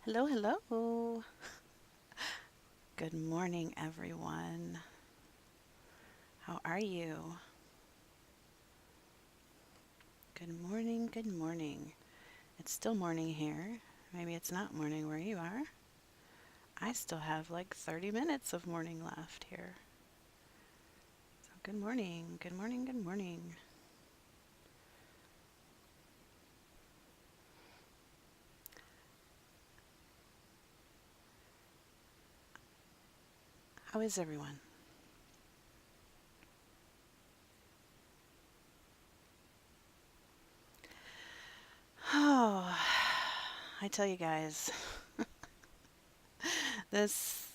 Hello, hello. Good morning, everyone. How are you? Good morning, good morning. It's still morning here. Maybe it's not morning where you are. I still have like 30 minutes of morning left here. So, good morning, good morning, good morning. How is everyone? Oh, I tell you guys, this,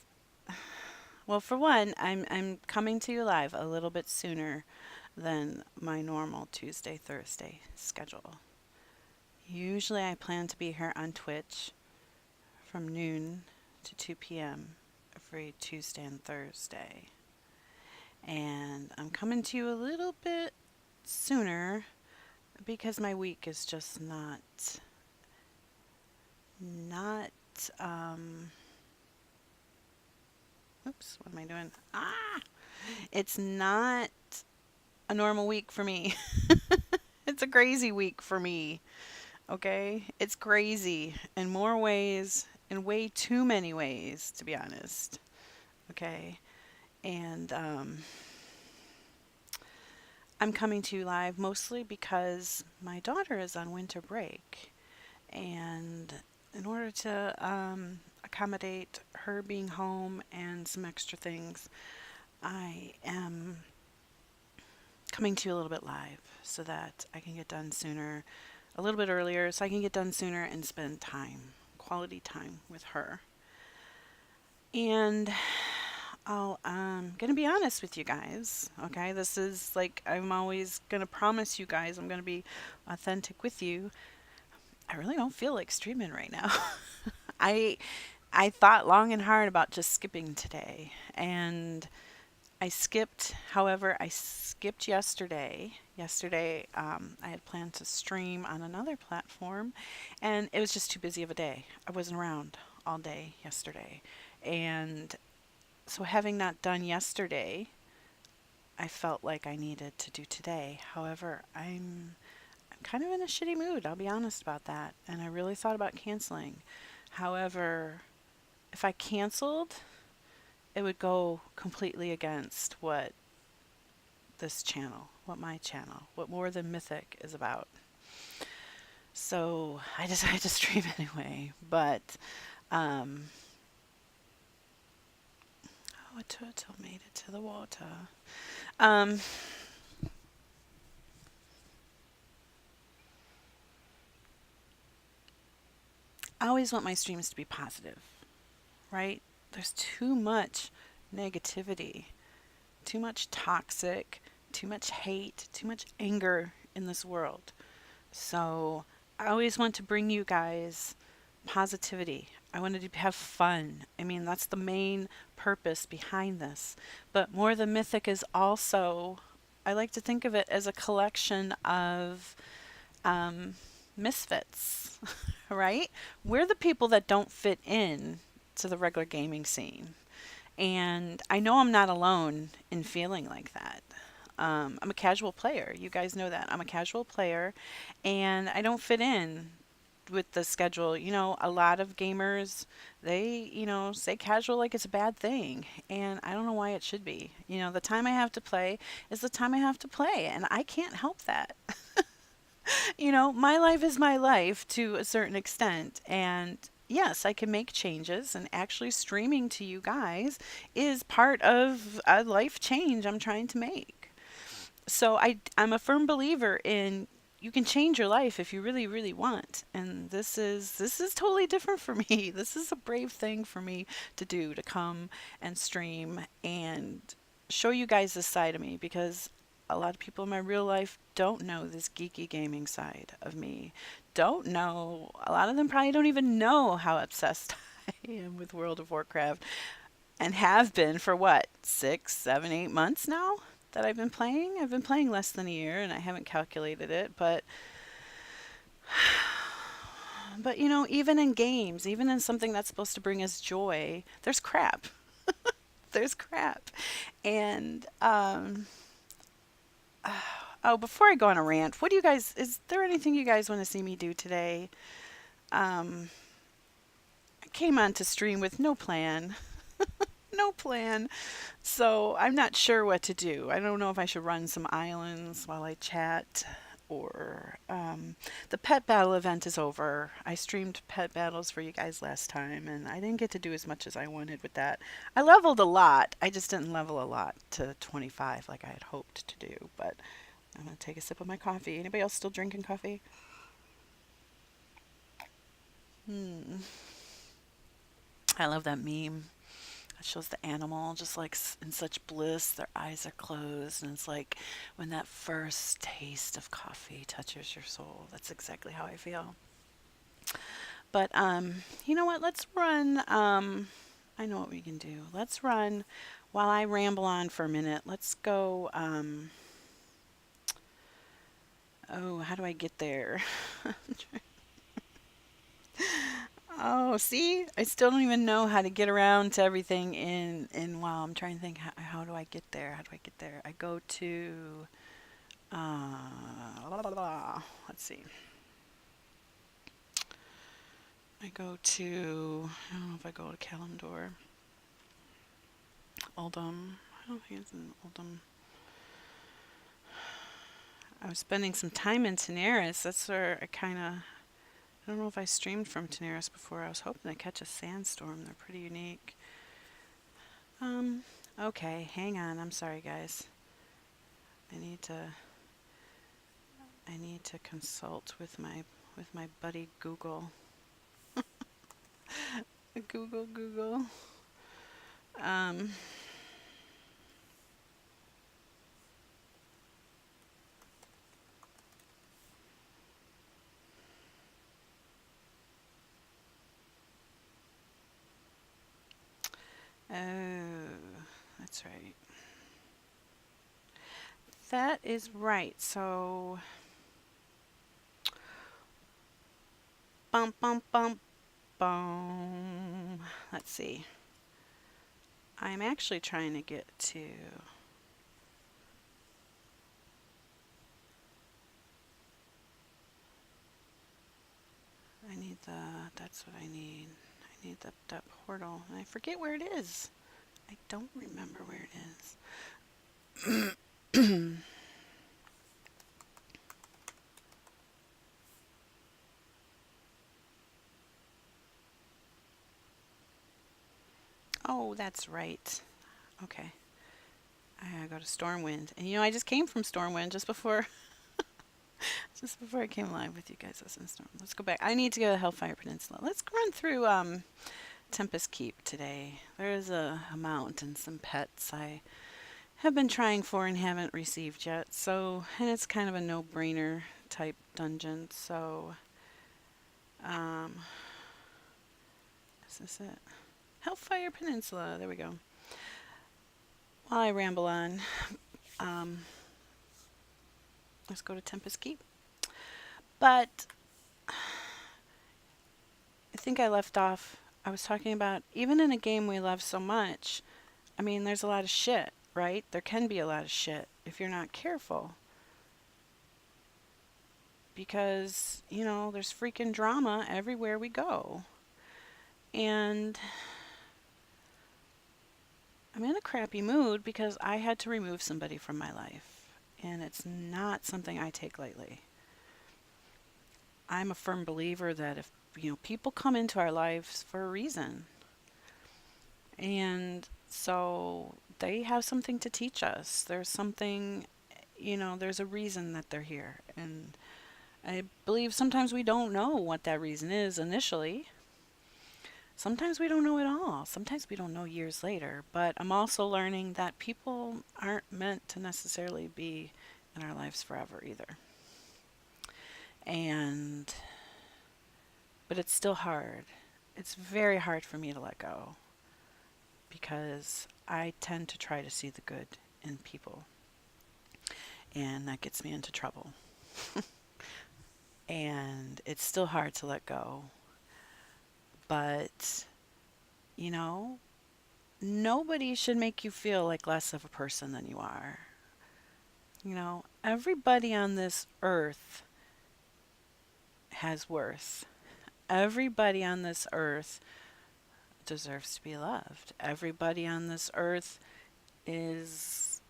well, for one, I'm coming to you live a little bit sooner than my normal Tuesday, Thursday schedule. Usually I plan to be here on Twitch from noon to 2 p.m. every Tuesday and Thursday. And I'm coming to you a little bit sooner because my week is just not oops, what am I doing? It's not a normal week for me. It's a crazy week for me. Okay? It's crazy in more ways, in way too many ways, to be honest. Okay? And I'm coming to you live mostly because my daughter is on winter break. And in order to accommodate her being home and some extra things, I am coming to you a little bit live so that I can get done sooner, a little bit earlier, so I can get done sooner and spend time, quality time with her. And I'm gonna be honest with you guys. Okay, this is like I'm always gonna promise you guys I'm gonna be authentic with you. I really don't feel like streaming right now. I I thought long and hard about just skipping today, and I skipped. However, I skipped yesterday. Yesterday, I had planned to stream on another platform, and it was just too busy of a day. I wasn't around all day yesterday, and so having not done yesterday, I felt like I needed to do today. However, I'm kind of in a shitty mood, I'll be honest about that, and I really thought about canceling. However, if I canceled, it would go completely against what this channel, what my channel, what More Than Mythic is about. So I decided to stream anyway, but um, oh, a turtle made it to the water. Um, I always want my streams to be positive, right? There's too much negativity, too much toxic, too much hate, too much anger in this world. So I always want to bring you guys positivity. I wanted to have fun. I mean, that's the main purpose behind this. But More Than Mythic is also, I like to think of it as a collection of um, misfits, right? We're the people that don't fit in to the regular gaming scene. And I know I'm not alone in feeling like that. I'm a casual player. You guys know that. I'm a casual player and I don't fit in with the schedule. You know, a lot of gamers, they, say casual like it's a bad thing. And I don't know why it should be. You know, the time I have to play is the time I have to play. And I can't help that. My life is my life to a certain extent. And yes, I can make changes. And actually, streaming to you guys is part of a life change I'm trying to make. So I'm a firm believer in you can change your life if you really, really want. And this is totally different for me. This is a brave thing for me to do, to come and stream and show you guys this side of me because a lot of people in my real life don't know this geeky gaming side of me. Don't know. A lot of them probably don't even know how obsessed I am with World of Warcraft and have been for what, 6, 7, 8 months now that I've been playing. I've been playing less than a year and I haven't calculated it, but But you know, even in games, even in something that's supposed to bring us joy, there's crap. There's crap. And oh, before I go on a rant, what do you guys, is there anything you guys want to see me do today? Um, I came on to stream with no plan. No plan. So I'm not sure what to do. I don't know if I should run some islands while I chat or the pet battle event is over. I streamed pet battles for you guys last time and I didn't get to do as much as I wanted with that. I leveled a lot. I just didn't level a lot to 25 like I had hoped to do. But I'm going to take a sip of my coffee. Anybody else still drinking coffee? Hmm. I love that meme. It shows the animal just like in such bliss, their eyes are closed, and it's like when that first taste of coffee touches your soul. That's exactly how I feel. But you know what? Let's run. I know what we can do. Let's run while I ramble on for a minute. Let's go. Oh, how do I get there? Oh, see, I still don't even know how to get around to everything in WoW. I'm trying to think how do I get there? How do I get there? I go to blah, blah, blah. Let's see. I go to I don't know if I go to Kalimdor. Uldum. I don't think it's in Uldum. I was spending some time in Tanaris. That's where I don't know if I streamed from Tanaris before. I was hoping to catch a sandstorm. They're pretty unique. Um, okay, hang on. I'm sorry, guys. I need to I need to consult with my buddy Google. Google. Um, oh, that's right. That is right. So, bum bum bum bum. Let's see. I'm actually trying to get to. I need the. That's what I need. I need that portal, and I forget where it is. I don't remember where it is. Oh, that's right. Okay. I gotta go to Stormwind. And you know, I just came from Stormwind just before just before I came live with you guys. I was in Storm. Let's go back. I need to go to Hellfire Peninsula. Let's run through Tempest Keep today. There's a mount and some pets I have been trying for and haven't received yet. So, and it's kind of a no-brainer type dungeon. So, um, is this it? Hellfire Peninsula. There we go. While I ramble on, um, let's go to Tempest Keep. But I think I left off. I was talking about even in a game we love so much. I mean, there's a lot of shit, right? There can be a lot of shit if you're not careful. Because, you know, there's freaking drama everywhere we go. And I'm in a crappy mood because I had to remove somebody from my life. And it's not something I take lightly. I'm a firm believer that if, you know, people come into our lives for a reason. And so they have something to teach us. There's something, you know, there's a reason that they're here. And I believe sometimes we don't know what that reason is initially. Sometimes we don't know at all. Sometimes we don't know years later. But I'm also learning that people aren't meant to necessarily be in our lives forever either. And, but it's still hard. It's very hard for me to let go because I tend to try to see the good in people. And that gets me into trouble. And it's still hard to let go But, you know, nobody should make you feel like less of a person than you are. Everybody on this earth has worth. Everybody on this earth deserves to be loved. Everybody on this earth is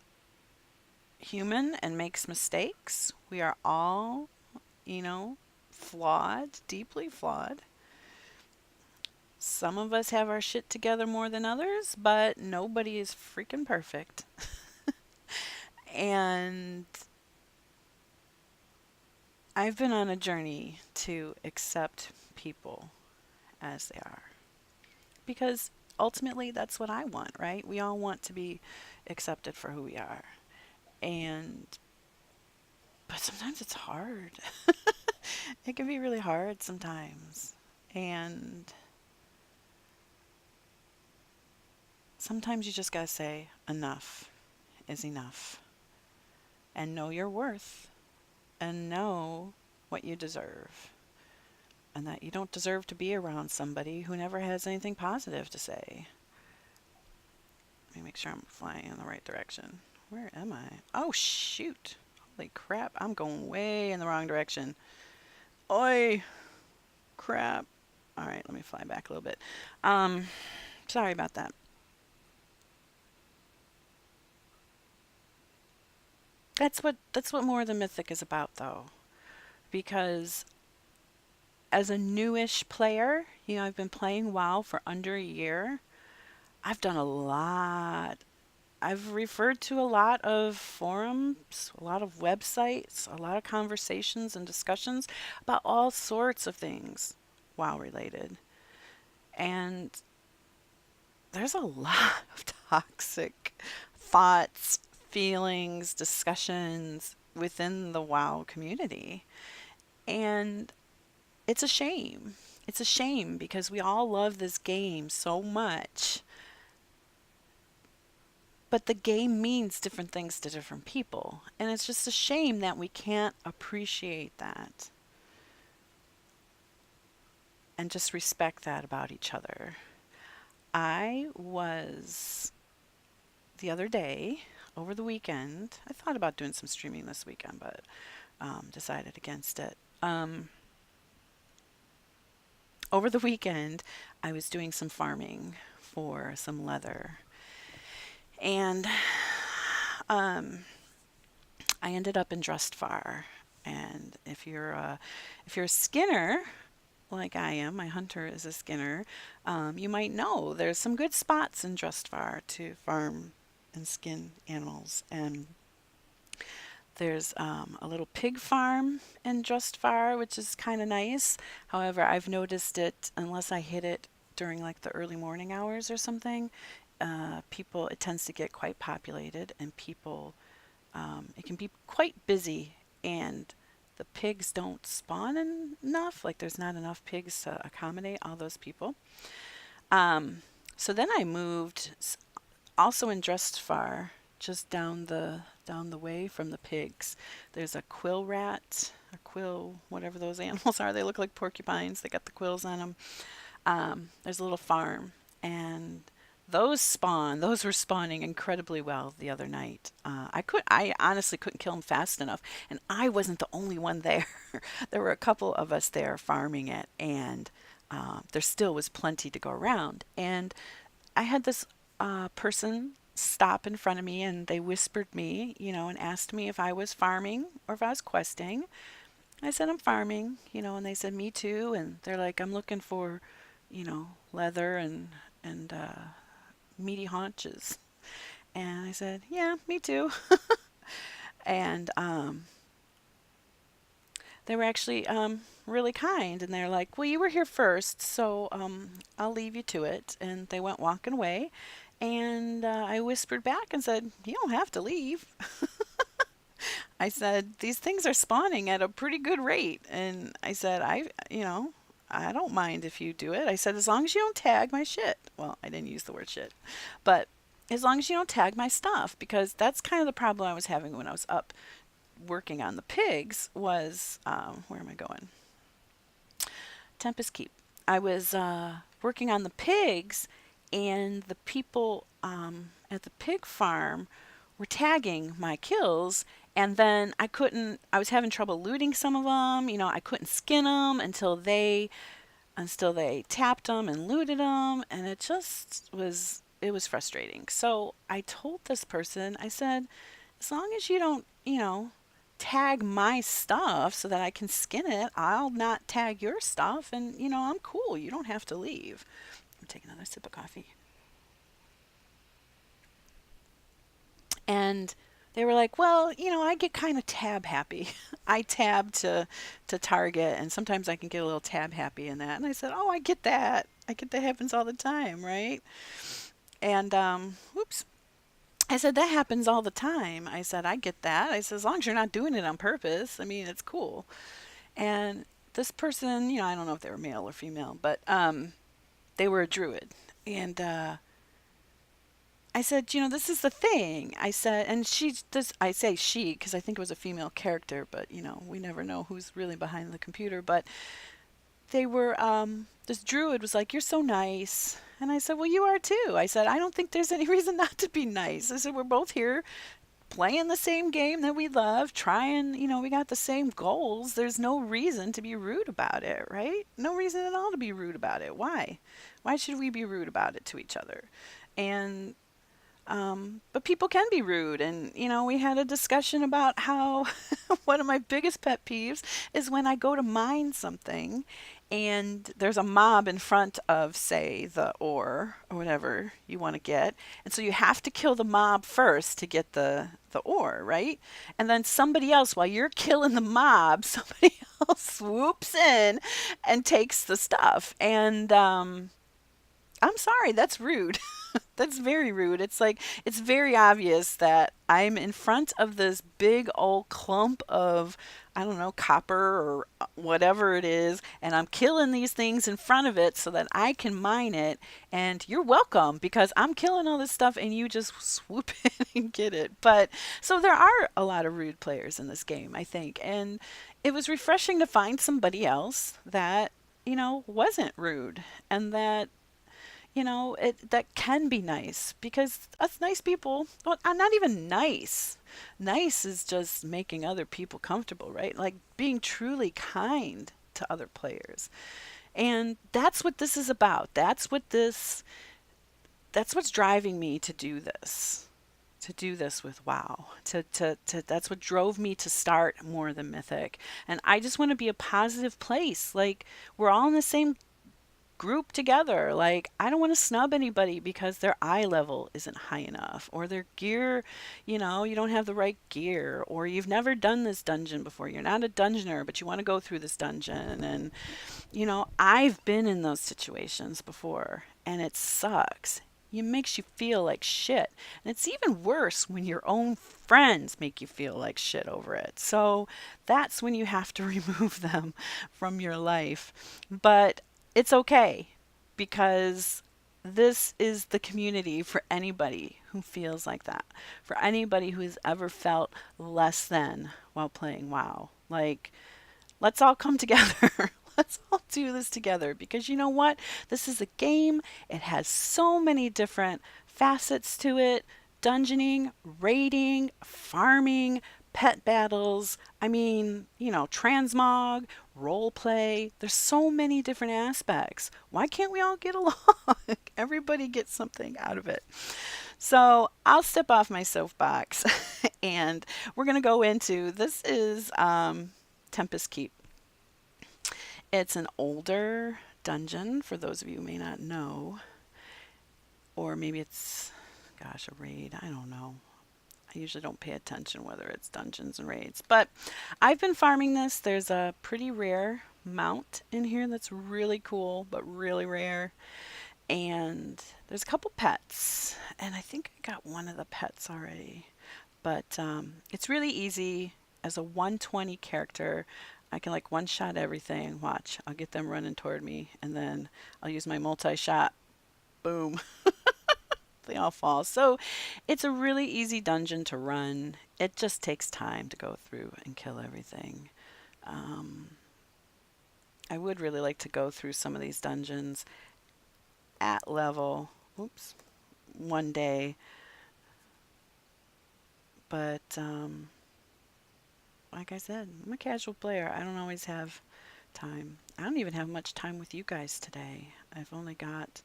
human and makes mistakes. We are all, you know, flawed, deeply flawed. Some of us have our shit together more than others, but nobody is freaking perfect. And I've been on a journey to accept people as they are. Because ultimately, that's what I want, right? We all want to be accepted for who we are. And, but sometimes it's hard. It can be really hard sometimes. And sometimes you just gotta say, enough is enough. And know your worth. And know what you deserve. And that you don't deserve to be around somebody who never has anything positive to say. Let me make sure I'm flying in the right direction. Where am I? Oh, shoot. Holy crap. I'm going way in the wrong direction. Oi. Crap. All right, let me fly back a little bit. Sorry about that. That's what More Than Mythic is about, though. Because as a newish player, I've been playing WoW for under a year. I've done a lot. I've referred to a lot of forums, a lot of websites, a lot of conversations and discussions about all sorts of things WoW related. And there's a lot of toxic thoughts, feelings, discussions within the WoW community. And it's a shame. It's a shame because we all love this game so much. But the game means different things to different people. And it's just a shame that we can't appreciate that and just respect that about each other. I was the other day, over the weekend, I thought about doing some streaming this weekend, but decided against it. Over the weekend, I was doing some farming for some leather. And I ended up in Drustvar. And if you're a skinner, like I am, my hunter is a skinner, you might know there's some good spots in Drustvar to farm and skin animals. And there's a little pig farm in Drustvar, which is kind of nice. However, I've noticed it, unless I hit it during like the early morning hours or something, it tends to get quite populated, and it can be quite busy, and the pigs don't spawn enough. Like there's not enough pigs to accommodate all those people. So then I moved, also in Drustvar, just down the way from the pigs. There's a quill rat, a quill, whatever those animals are. They look like porcupines. They got the quills on them. There's a little farm, and those were spawning incredibly well the other night. I honestly couldn't kill them fast enough, and I wasn't the only one there. There were a couple of us there farming it, and there still was plenty to go around. And I had this person stop in front of me, and they whispered me, and asked me if I was farming or if I was questing. I said I'm farming, and they said me too, and they're like, I'm looking for, leather and meaty haunches. And I said, yeah, me too. And they were actually really kind, and they're like, well, you were here first, so I'll leave you to it. And they went walking away, and I whispered back and said, you don't have to leave. I said, these things are spawning at a pretty good rate. And I said, I don't mind if you do it. I said, as long as you don't tag my shit. Well, I didn't use the word shit, but as long as you don't tag my stuff, because that's kind of the problem I was having when I was up working on the pigs was, where am I going? Tempest Keep. I was working on the pigs, and the people at the pig farm were tagging my kills. And then I was having trouble looting some of them. I couldn't skin them until they tapped them and looted them. And it was frustrating. So I told this person, I said, as long as you don't, tag my stuff so that I can skin it, I'll not tag your stuff. And, I'm cool. You don't have to leave. I'm taking another sip of coffee. And they were like, well, I get kind of tab happy. I tab to target, and sometimes I can get a little tab happy in that. And I said, oh, I get that. I get that happens all the time, right? And, whoops. I said, that happens all the time. I said, I get that. I said, as long as you're not doing it on purpose, I mean, it's cool. And this person, I don't know if they were male or female, but they were a druid. And I said, this is the thing. I said, and I say she because I think it was a female character, but, we never know who's really behind the computer. But they were, this druid was like, you're so nice. And I said, well, you are too. I said, I don't think there's any reason not to be nice. I said, we're both here playing the same game that we love, trying, we got the same goals. There's no reason to be rude about it, right? No reason at all to be rude about it. Why? Why should we be rude about it to each other? And but people can be rude. And, we had a discussion about how one of my biggest pet peeves is when I go to mine something and there's a mob in front of, say, the ore or whatever you want to get. And so you have to kill the mob first to get the ore, right? And then somebody else, while you're killing the mob, somebody else swoops in and takes the stuff. And I'm sorry, that's rude. That's very rude. It's like, it's very obvious that I'm in front of this big old clump of, I don't know, copper or whatever it is, and I'm killing these things in front of it so that I can mine it. And you're welcome because I'm killing all this stuff and you just swoop in and get it. But so there are a lot of rude players in this game, I think. And it was refreshing to find somebody else that, wasn't rude and that that can be nice because us nice people, well, I'm not even nice. Nice is just making other people comfortable, right? Like being truly kind to other players. And that's what this is about. That's what's driving me to do this. To do this with WoW. That's what drove me to start More Than Mythic. And I just want to be a positive place. Like we're all in the same group together. Like, I don't want to snub anybody because their eye level isn't high enough or their gear, you don't have the right gear or you've never done this dungeon before. You're not a dungeoner, but you want to go through this dungeon. And, I've been in those situations before and it sucks. It makes you feel like shit. And it's even worse when your own friends make you feel like shit over it. So that's when you have to remove them from your life. But it's okay because this is the community for anybody who feels like that, for anybody who has ever felt less than while playing WoW. Like, let's all come together. Let's all do this together because you know what? This is a game. It has so many different facets to it. Dungeoning, raiding, farming, pet battles. I mean, transmog, role play. There's so many different aspects. Why can't we all get along? Everybody gets something out of it. So I'll step off my soapbox and we're going to go into this is Tempest Keep. It's an older dungeon for those of you who may not know. Or maybe it's, gosh, a raid. I don't know. I usually don't pay attention whether it's dungeons and raids. But I've been farming this. There's a pretty rare mount in here that's really cool, but really rare. And there's a couple pets. And I think I got one of the pets already. But it's really easy. As a 120 character, I can like one-shot everything. Watch, I'll get them running toward me. And then I'll use my multi-shot. Boom. They all fall. So it's a really easy dungeon to run. It just takes time to go through and kill everything. I would really like to go through some of these dungeons at level. Oops, one day, but like I said, I'm a casual player. I don't always have time. I don't even have much time with you guys today. I've only got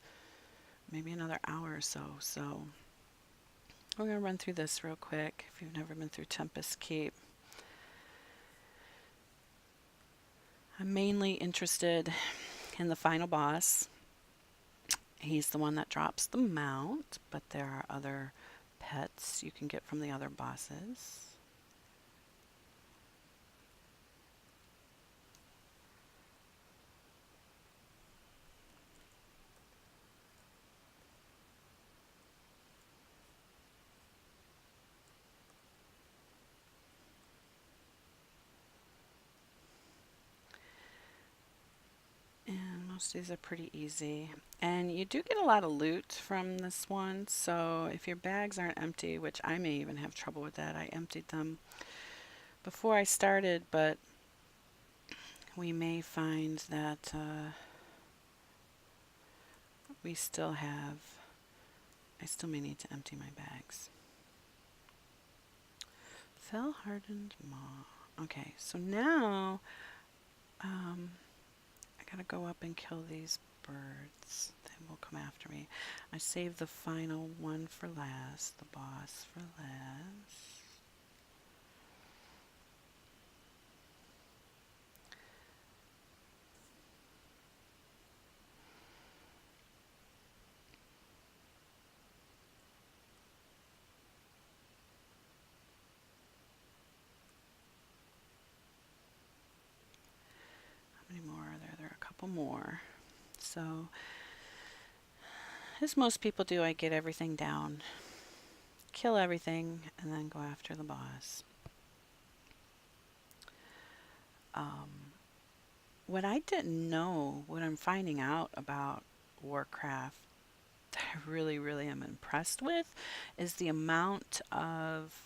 maybe another hour or so. So we're going to run through this real quick. If you've never been through Tempest Keep, I'm mainly interested in the final boss. He's the one that drops the mount, but there are other pets you can get from the other bosses. And most of these are pretty easy. And you do get a lot of loot from this one, so if your bags aren't empty, which I may even have trouble with that, I emptied them before I started, but we may find that we still have, I still may need to empty my bags. Fell hardened maw. Okay, so now I gotta go up and kill these birds. They will come after me. I saved the final one for last, the boss for last. How many more are there? There are a couple more. So, as most people do, I get everything down, kill everything, and then go after the boss. What I didn't know, what I'm finding out about Warcraft that I really, really am impressed with is the amount of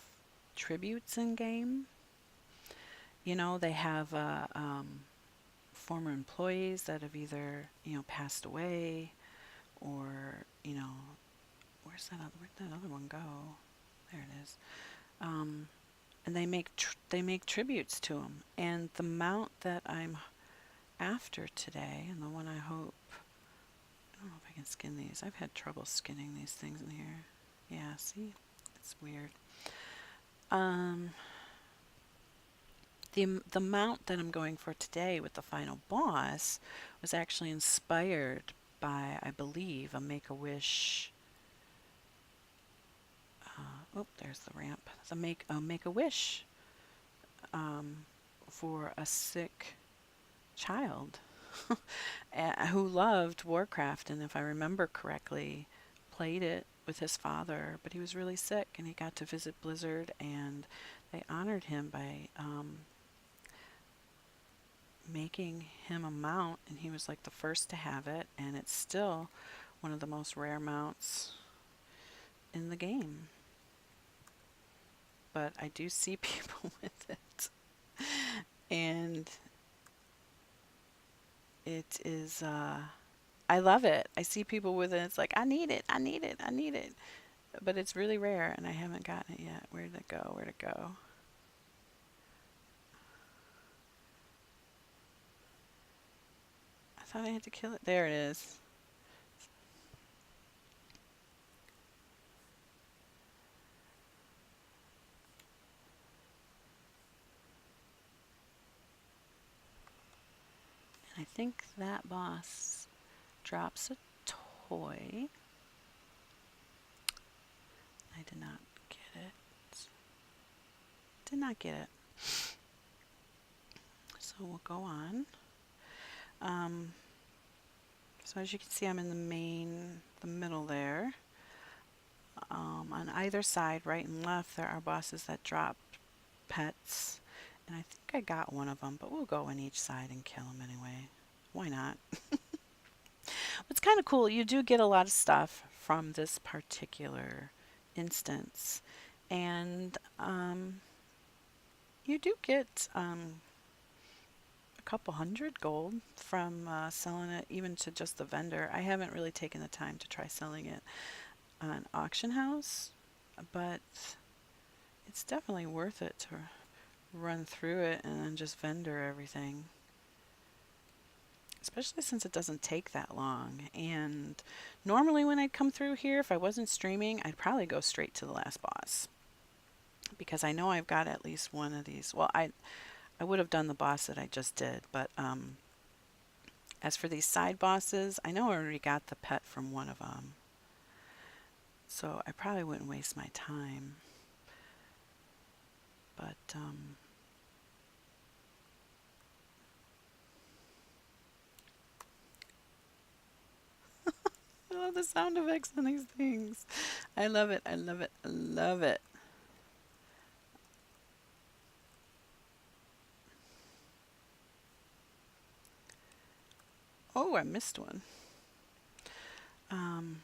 tributes in game. You know, they have former employees that have either, passed away or, where'd that other one go? There it is. And they make tributes to them. And the mount that I'm after today, and the one I hope, I don't know if I can skin these. I've had trouble skinning these things in here. Yeah, see, it's weird. The mount that I'm going for today with the final boss was actually inspired by, I believe, a Make-A-Wish. Oh, there's the ramp. The Make-A-Wish for a sick child who loved Warcraft, and if I remember correctly, played it with his father, but he was really sick, and he got to visit Blizzard, and they honored him by making him a mount, and he was like the first to have it, and it's still one of the most rare mounts in the game. But I do see people with it, and it is I love it. I see people with it. It's like, I need it, I need it, I need it. But it's really rare, and I haven't gotten it yet. Where'd it go? Where'd it go? I thought I had to kill it. There it is. And I think that boss drops a toy. I did not get it. Did not get it. So we'll go on. So as you can see, I'm in the middle there. On either side, right and left, there are bosses that drop pets. And I think I got one of them, but we'll go on each side and kill them anyway. Why not? It's kind of cool. You do get a lot of stuff from this particular instance. And you do get a couple hundred gold from selling it even to just the vendor. I haven't really taken the time to try selling it on auction house, but it's definitely worth it to run through it and then just vendor everything. Especially since it doesn't take that long. And normally when I'd come through here, if I wasn't streaming, I'd probably go straight to the last boss. Because I know I've got at least one of these. Well, I would have done the boss that I just did, but as for these side bosses, I know I already got the pet from one of them. So I probably wouldn't waste my time. But I love the sound effects on these things. I love it. I love it. I love it. Oh, I missed one. Um,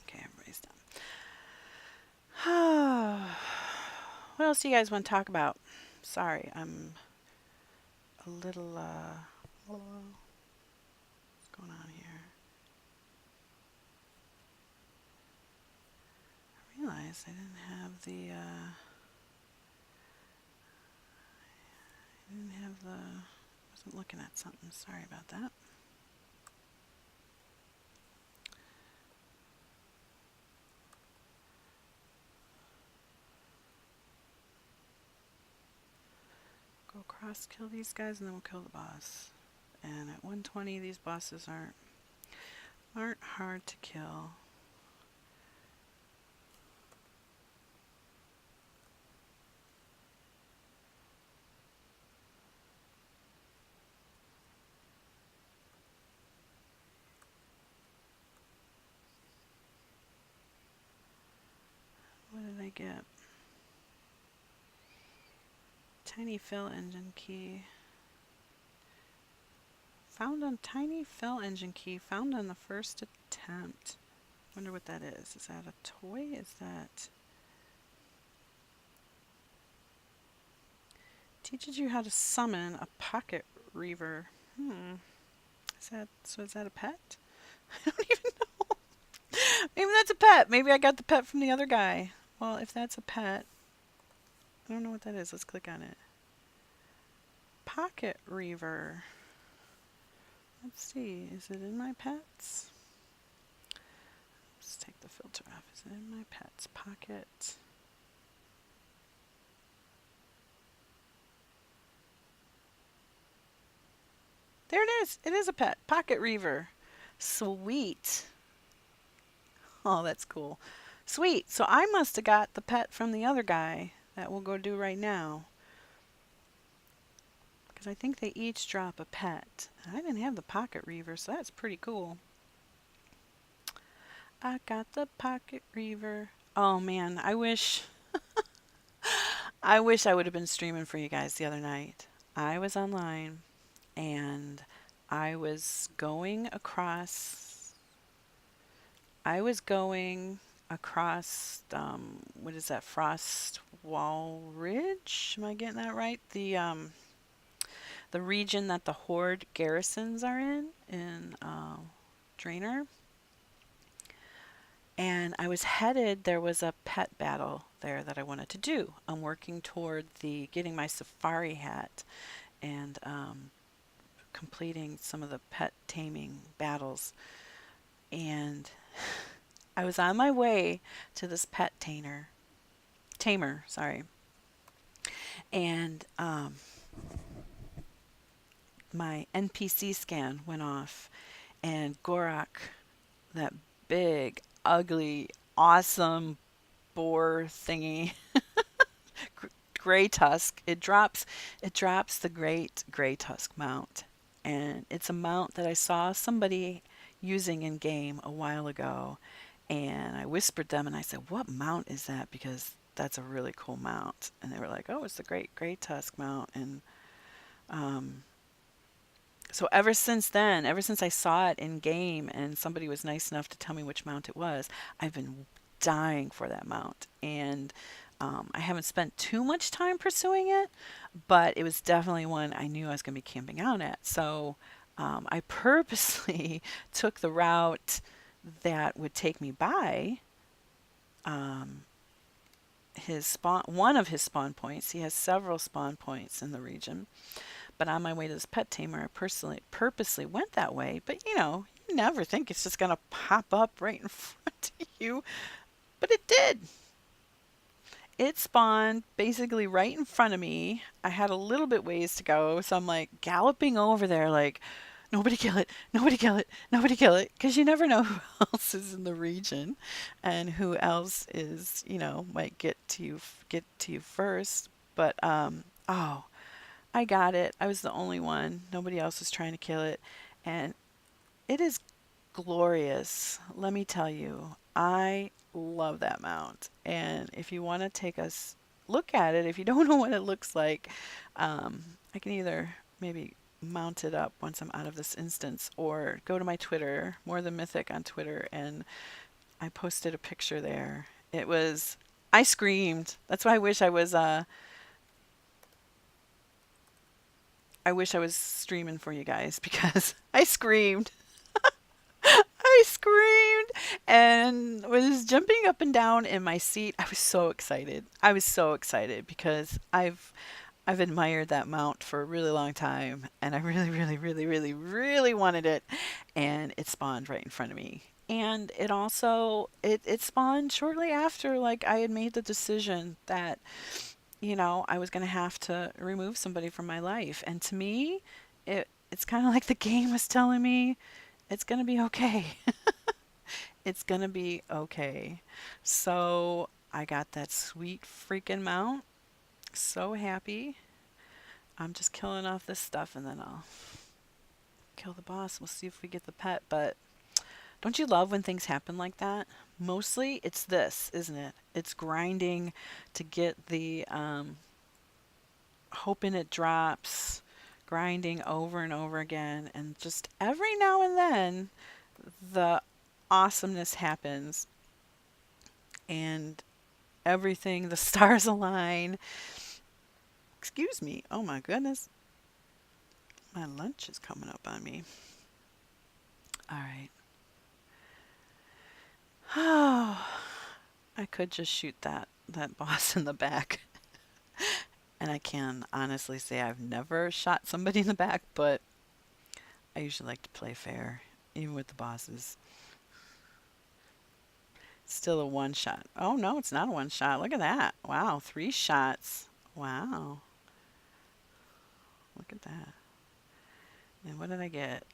okay, everybody's done. What else do you guys want to talk about? Sorry, I'm a little, what's going on here? I realized I didn't have the, wasn't looking at something. Sorry about that. Go cross kill these guys and then we'll kill the boss. And at 120 these bosses aren't hard to kill. What did I get? Tiny fill engine key. Found on tiny fill engine key. Found on the first attempt. Wonder what that is. Is that a toy? Is that... Teaches you how to summon a pocket reaver. Is that a pet? I don't even know. Maybe that's a pet. Maybe I got the pet from the other guy. Well, if that's a pet, I don't know what that is. Let's click on it. Pocket reaver. Let's see. Is it in my pets? Let's take the filter off. Is it in my pets? Pocket. There it is. It is a pet. Pocket reaver. Sweet. Oh, that's cool. Sweet. So I must have got the pet from the other guy that we'll go do right now. Because I think they each drop a pet. I didn't have the pocket reaver, so that's pretty cool. I got the pocket reaver. Oh man, I wish I wish I would have been streaming for you guys the other night. I was online and I was going across what is that, Frost Wall Ridge? Am I getting that right? The region that the Horde garrisons are in Draenor. And I was headed, there was a pet battle there that I wanted to do. I'm working toward getting my safari hat and completing some of the pet taming battles. And I was on my way to this pet tamer, sorry. And my NPC scan went off, and Gorak, that big, ugly, awesome boar thingy, gray tusk, it drops the great gray tusk mount. And it's a mount that I saw somebody using in game a while ago. And I whispered them and I said, "What mount is that? Because that's a really cool mount." And they were like, "Oh, it's the great gray tusk mount." And So ever since then, ever since I saw it in game and somebody was nice enough to tell me which mount it was, I've been dying for that mount. And I haven't spent too much time pursuing it, but it was definitely one I knew I was going to be camping out at. So I purposely took the route that would take me by um, his spawn, one of his spawn points. He has several spawn points in the region. But on my way to this pet tamer, I personally purposely went that way. But you never think it's just gonna pop up right in front of you. But it did. It spawned basically right in front of me. I had a little bit ways to go, so I'm like galloping over there, like, nobody kill it, nobody kill it, nobody kill it, because you never know who else is in the region, and who else is, might get to you first. But oh, I got it. I was the only one. Nobody else was trying to kill it. And it is glorious. Let me tell you, I love that mount. And if you want to take us look at it, if you don't know what it looks like, I can either maybe mount it up once I'm out of this instance, or go to my Twitter, More Than Mythic on Twitter, and I posted a picture there. I screamed. That's why I wish I was streaming for you guys because I screamed. I screamed and was jumping up and down in my seat. I was so excited. I was so excited because I've admired that mount for a really long time, and I really, really, really, really, really wanted it, and it spawned right in front of me. And it also it spawned shortly after, like, I had made the decision that I was going to have to remove somebody from my life. And to me, it's kind of like the game was telling me it's going to be okay. It's going to be okay. So I got that sweet freaking mount. So happy. I'm just killing off this stuff and then I'll kill the boss. We'll see if we get the pet. But don't you love when things happen like that? Mostly it's this, isn't it? It's grinding to get the hoping it drops, grinding over and over again, and just every now and then the awesomeness happens and everything, the stars align. Excuse me. Oh my goodness. My lunch is coming up on me. All right. Oh, I could just shoot that boss in the back. And I can honestly say I've never shot somebody in the back, but I usually like to play fair, even with the bosses. Still a one shot. Oh no, it's not a one shot. Look at that. Wow, 3 shots. Wow. Look at that. And what did I get?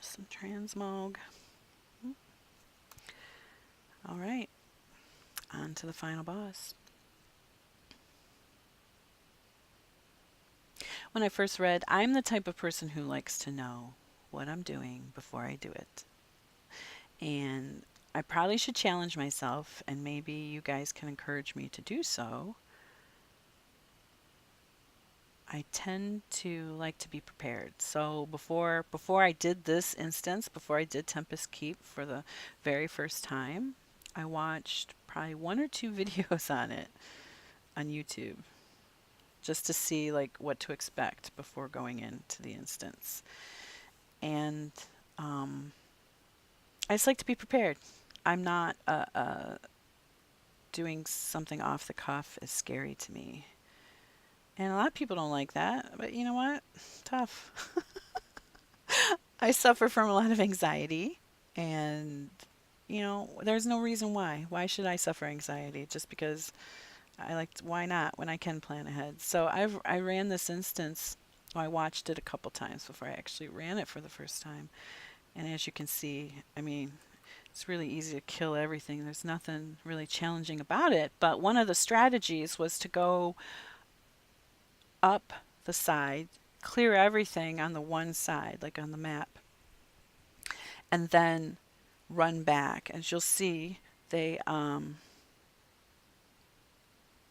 Some transmog. All right. On to the final boss. When I first read, I'm the type of person who likes to know what I'm doing before I do it. And I probably should challenge myself, and maybe you guys can encourage me to do so. I tend to like to be prepared. So before I did this instance, before I did Tempest Keep for the very first time, I watched probably 1 or 2 videos on it on YouTube just to see like what to expect before going into the instance. And I just like to be prepared. I'm not doing something off the cuff is scary to me. And a lot of people don't like that, but you know what? Tough. I suffer from a lot of anxiety, and there's no reason why. Why should I suffer anxiety just because why not when I can plan ahead? So I ran this instance. Well, I watched it a couple times before I actually ran it for the first time. And as you can see, I mean, it's really easy to kill everything. There's nothing really challenging about it. But one of the strategies was to go up the side, clear everything on the one side, like on the map, and then run back. As you'll see, they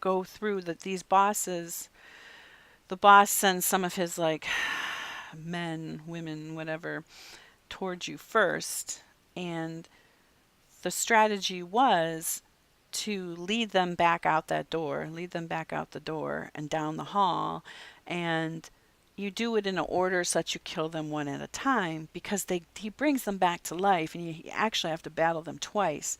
go through these bosses. the boss sends some of his like men, women, whatever, towards you first, and the strategy was to lead them back out that door, lead them back out the door and down the hall, and you do it in an order so that you kill them one at a time because he brings them back to life and you actually have to battle them twice.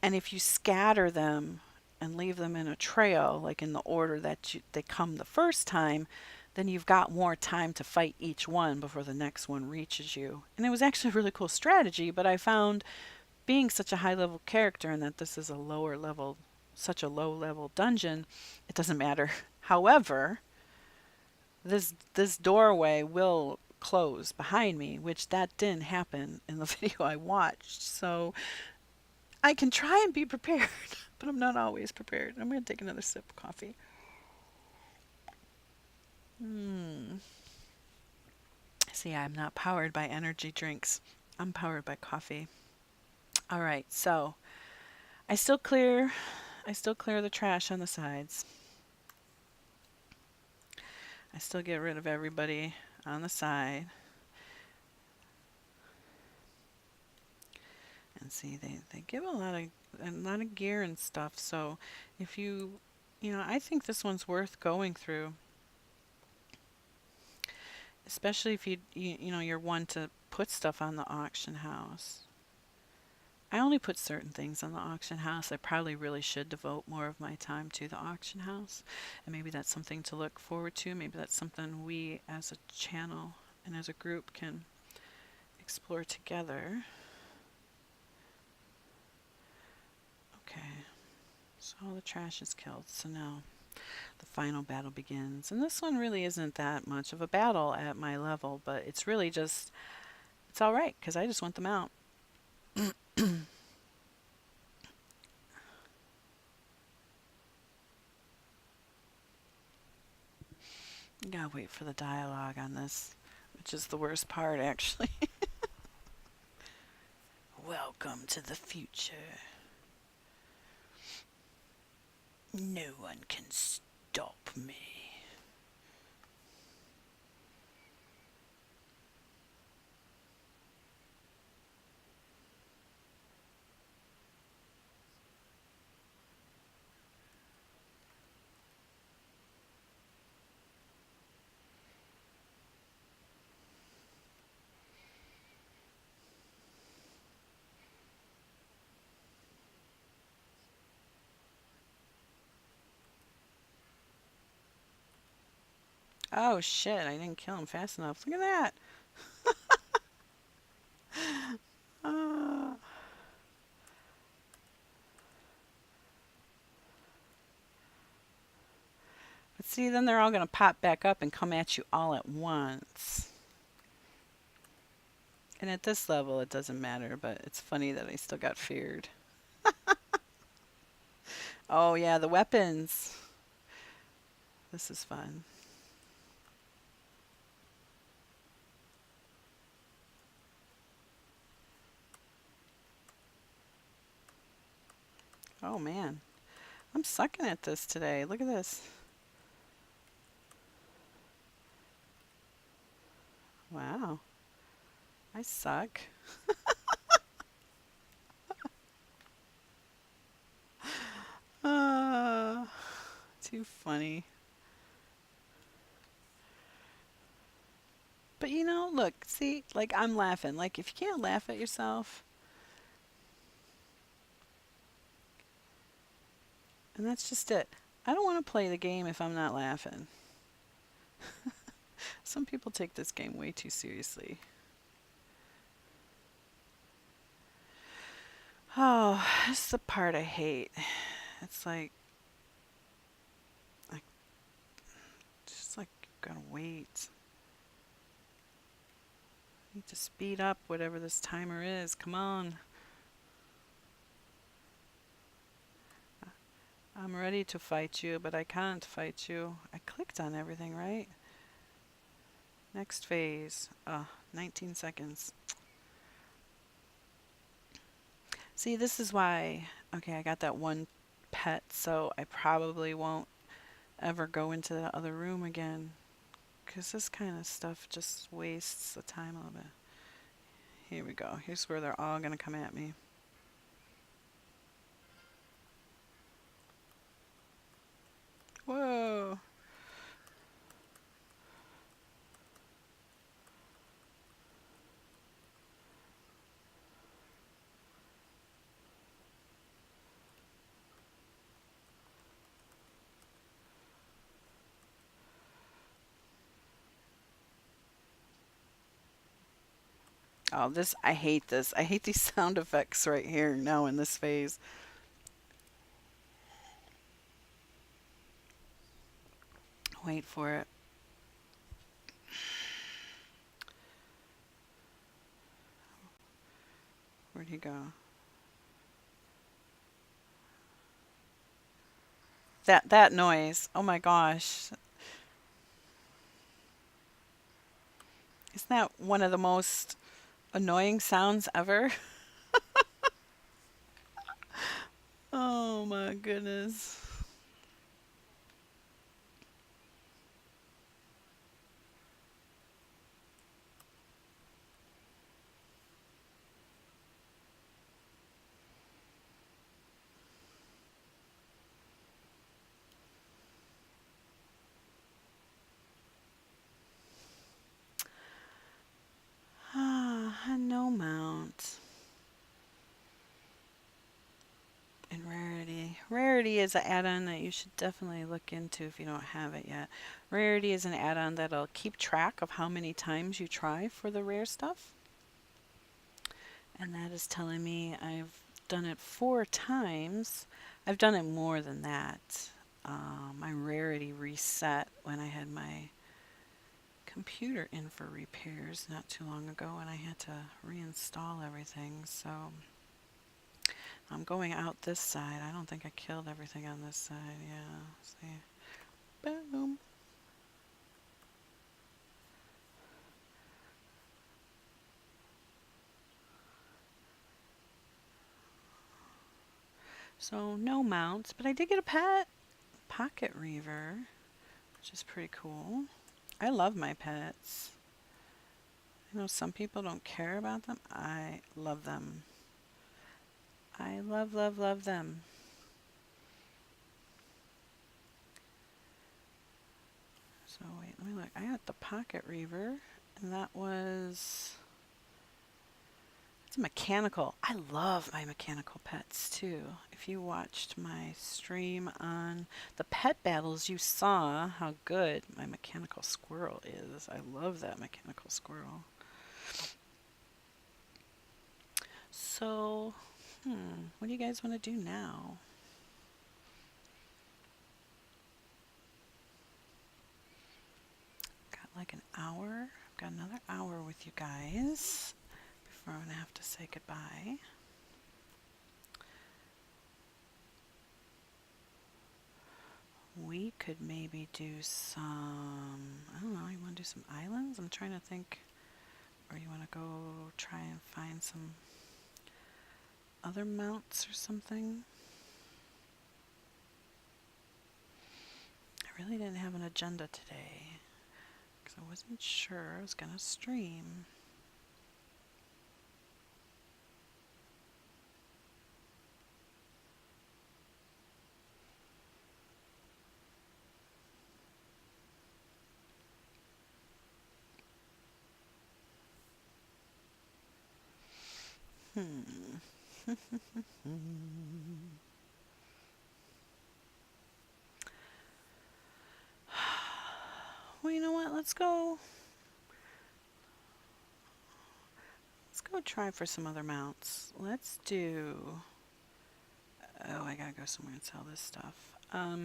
And if you scatter them and leave them in a trail, like in the order that they come the first time, then you've got more time to fight each one before the next one reaches you. And it was actually a really cool strategy, but I found being such a high level character and that this is a lower level, such a low level dungeon, it doesn't matter. However, this doorway will close behind me, which that didn't happen in the video I watched. So I can try and be prepared, but I'm not always prepared. I'm going to take another sip of coffee. See, I'm not powered by energy drinks. I'm powered by coffee. All right, so I still clear the trash on the sides. I still get rid of everybody on the side. And see, they give a lot of gear and stuff. So if I think this one's worth going through, especially if you're one to put stuff on the auction house. I only put certain things on the auction house. I probably really should devote more of my time to the auction house. And maybe that's something to look forward to. Maybe that's something we as a channel and as a group can explore together. Okay, so all the trash is killed. So now the final battle begins. And this one really isn't that much of a battle at my level, but it's really just, it's alright because I just want them out. You gotta wait for the dialogue on this, which is the worst part, actually. Welcome to the future. No one can stop me. Oh shit, I didn't kill him fast enough. Look at that. Uh, but see, then they're all going to pop back up and come at you all at once. And at this level, it doesn't matter, but it's funny that I still got feared. Oh yeah, the weapons. This is fun. Oh man, I'm sucking at this today. Look at this. Wow, I suck. Uh, too funny. But look, see, like I'm laughing. Like if you can't laugh at yourself, and that's just it. I don't want to play the game if I'm not laughing. Some people take this game way too seriously. Oh, this is the part I hate. It's like, I just like gotta wait. I need to speed up whatever this timer is. Come on. I'm ready to fight you, but I can't fight you. I clicked on everything, right? Next phase. 19 seconds. See, this is why, okay, I got that one pet, so I probably won't ever go into the other room again. Because this kind of stuff just wastes the time a little bit. Here we go. Here's where they're all going to come at me. Whoa. Oh, this, I hate this. I hate these sound effects right here now in this phase. Wait for it. Where'd he go? That noise. Oh my gosh. Isn't that one of the most annoying sounds ever? Oh my goodness. Ah, no mount. And rarity. Rarity is an add-on that you should definitely look into if you don't have it yet. Rarity is an add-on that'll keep track of how many times you try for the rare stuff. And that is telling me I've done it 4 times. I've done it more than that. My rarity reset when I had my computer in for repairs not too long ago and I had to reinstall everything. So I'm going out this side. I don't think I killed everything on this side. Yeah, see. Boom. So no mounts, but I did get a pet. Pocket Reaver, which is pretty cool. I love my pets. I know some people don't care about them. I love them. I love, love, love them. So wait, let me look. I got the Pocket Reaver, and that was... It's a mechanical. I love my mechanical pets too. If you watched my stream on the pet battles, you saw how good my mechanical squirrel is. I love that mechanical squirrel. So, what do you guys want to do now? Got like an hour. I've got another hour with you guys before I'm going to have to say goodbye. We could maybe do some, I don't know, you want to do some islands? I'm trying to think. Or you want to go try and find some other mounts or something? I really didn't have an agenda today because I wasn't sure I was going to stream. Well, you know what? Let's go try for some other mounts. Let's do... Oh, I gotta go somewhere and sell this stuff. Oh,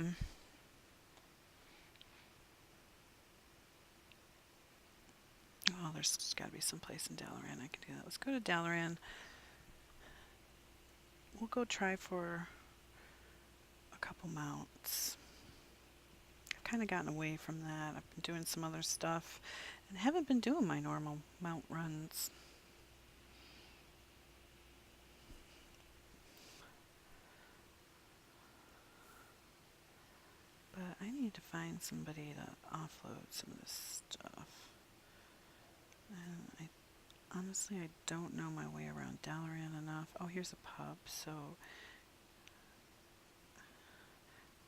there's gotta be some place in Dalaran I can do that. Let's go to Dalaran. We'll go try for a couple mounts. I've kind of gotten away from that. I've been doing some other stuff and haven't been doing my normal mount runs. But I need need to find somebody to offload some of this stuff. And honestly, I don't know my way around Galleon enough. Oh, here's a pub, so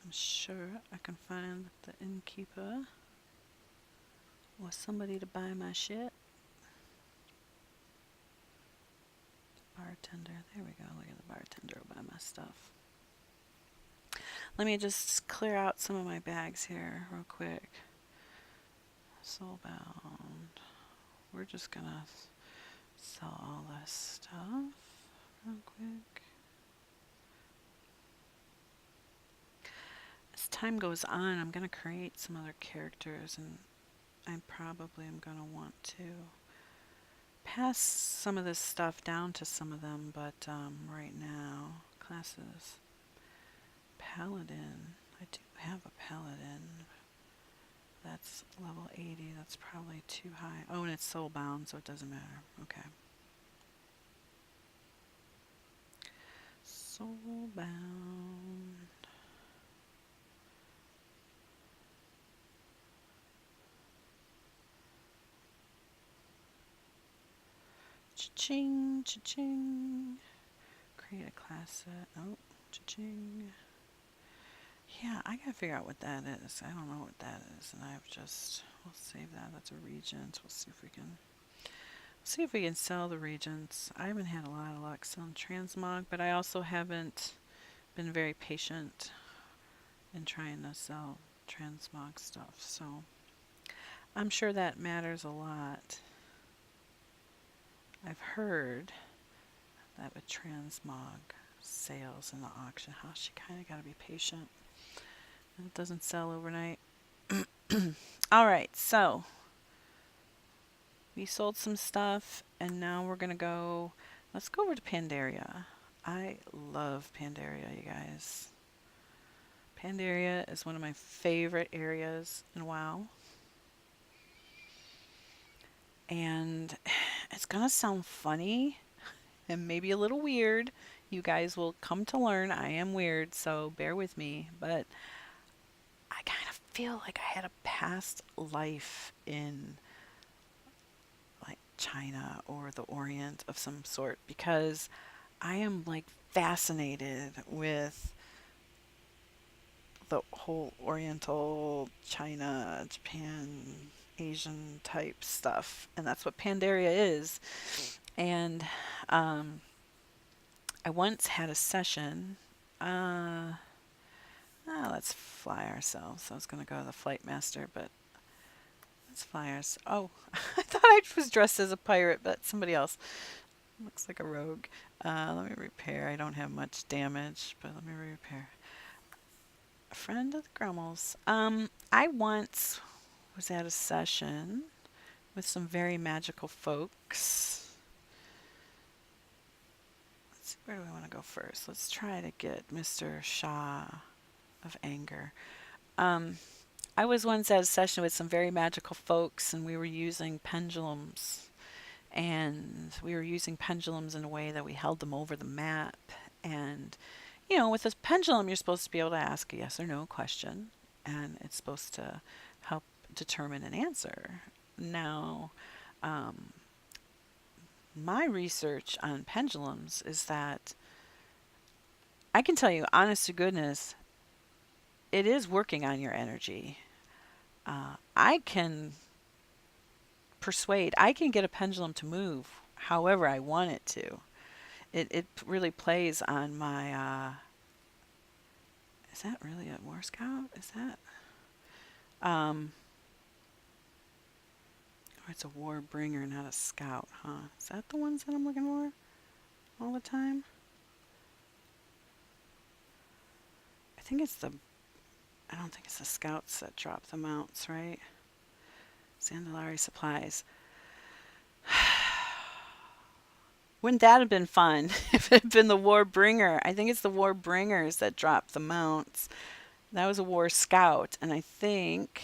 I'm sure I can find the innkeeper or somebody to buy my shit. Bartender, there we go. Look at the bartender will buy my stuff. Let me just clear out some of my bags here real quick. Soulbound. We're just gonna sell all this stuff real quick. As time goes on, I'm gonna create some other characters, and I probably am gonna want to pass some of this stuff down to some of them, but right now, classes. Paladin. I do have a paladin. That's level 80. That's probably too high. Oh, and it's soulbound, so it doesn't matter. Okay. Soulbound. Cha-ching, cha-ching. Create a class set. Oh, cha-ching. Yeah, I gotta figure out what that is. I don't know what that is, and we'll save that. That's a regent. We'll see if we can sell the regents. I haven't had a lot of luck selling transmog, but I also haven't been very patient in trying to sell transmog stuff, so I'm sure that matters a lot. I've heard that with transmog sales in the auction house, you kind of got to be patient. It doesn't sell overnight. Alright, so we sold some stuff, and now we're going to go, let's go over to Pandaria. I love Pandaria, you guys. Pandaria is one of my favorite areas in WoW. And it's going to sound funny and maybe a little weird. You guys will come to learn I am weird, so bear with me. But I kind of feel like I had a past life in like China or the Orient of some sort, because I am like fascinated with the whole Oriental, China, Japan, Asian type stuff, and that's what Pandaria is. And I once had a session. Let's fly ourselves. I was going to go to the flight master, but let's fly ourselves. Oh, I thought I was dressed as a pirate, but somebody else. Looks like a rogue. Let me repair. I don't have much damage, but let me repair. A friend of the Grummels. I once was at a session with some very magical folks. Let's see, where do we want to go first? Let's try to get Mr. Sha of Anger. I was once at a session with some very magical folks, and we were using pendulums. And we were using pendulums in a way that we held them over the map. And, you know, with a pendulum, you're supposed to be able to ask a yes or no question, and it's supposed to help determine an answer. Now, my research on pendulums is that I can tell you, honest to goodness, it is working on your energy. I can persuade, I can get a pendulum to move however I want it to. It really plays on my, is that really a War Scout? Is that, or it's a War Bringer, not a Scout, huh? Is that the ones that I'm looking for all the time? I don't think it's the Scouts that drop the mounts, right? Sandalari supplies. Wouldn't that have been fun if it had been the War Bringer? I think it's the War Bringers that drop the mounts. That was a War Scout, and I think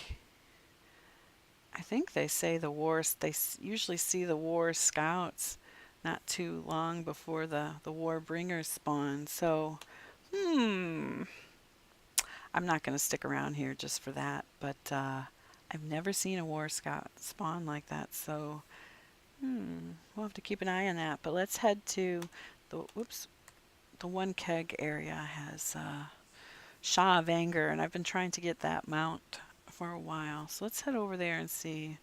they say they usually see the War Scouts not too long before the War Bringers spawn. So, I'm not going to stick around here just for that, but I've never seen a war scout spawn like that, so we'll have to keep an eye on that. But let's head to the one keg area has Sha of Anger, and I've been trying to get that mount for a while. So let's head over there and see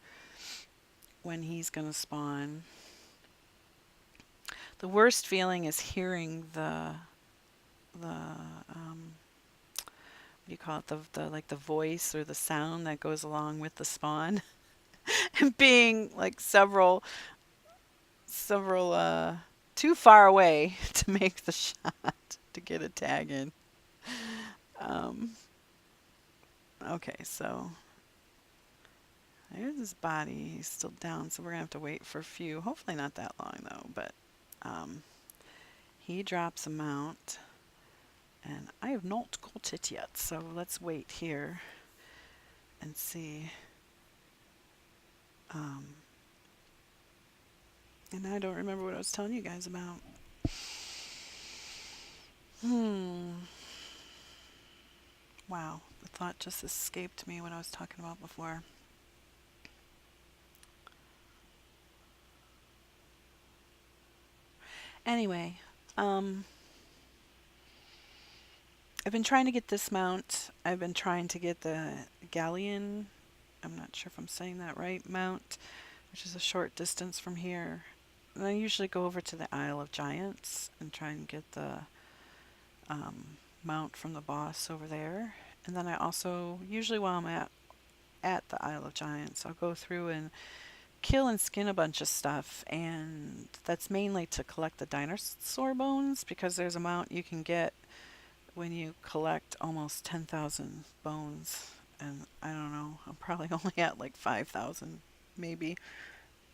when he's going to spawn. The worst feeling is hearing what do you call it, the like the voice or the sound that goes along with the spawn, and being like several too far away to make the shot to get a tag in. Um, okay, so there's his body. He's still down, so we're gonna have to wait for a few. Hopefully not that long though, but um, he drops a mount, and I have not got it yet. So let's wait here and see. And I don't remember what I was telling you guys about. Wow, the thought just escaped me what I was talking about before. Anyway, I've been trying to get this mount. I've been trying to get the Galleon, I'm not sure if I'm saying that right, mount, which is a short distance from here. And I usually go over to the Isle of Giants and try and get the mount from the boss over there. And then I also, usually while I'm at the Isle of Giants, I'll go through and kill and skin a bunch of stuff, and that's mainly to collect the dinosaur bones, because there's a mount you can get when you collect almost 10,000 bones. And I don't know, I'm probably only at like 5,000 maybe.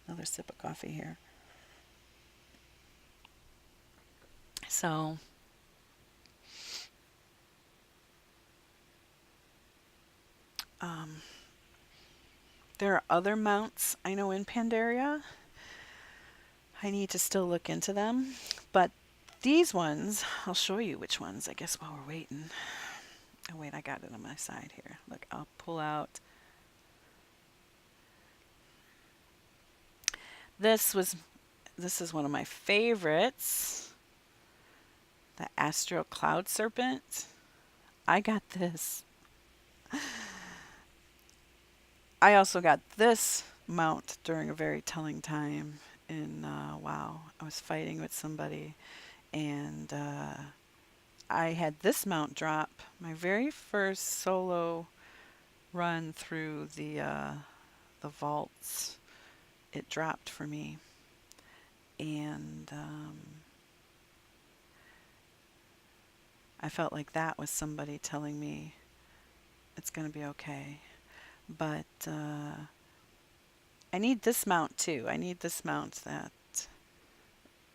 Another sip of coffee here. So there are other mounts I know in Pandaria. I need to still look into them, but these ones, I'll show you which ones, I guess, while we're waiting. Oh wait, I got it on my side here. Look, I'll pull out. This is one of my favorites. The Astral Cloud Serpent. I got this. I also got this mount during a very telling time in WoW. I was fighting with somebody, and I had this mount drop my very first solo run through the vaults. It dropped for me, and I felt like that was somebody telling me it's going to be okay. But I need this mount too. I need this mount that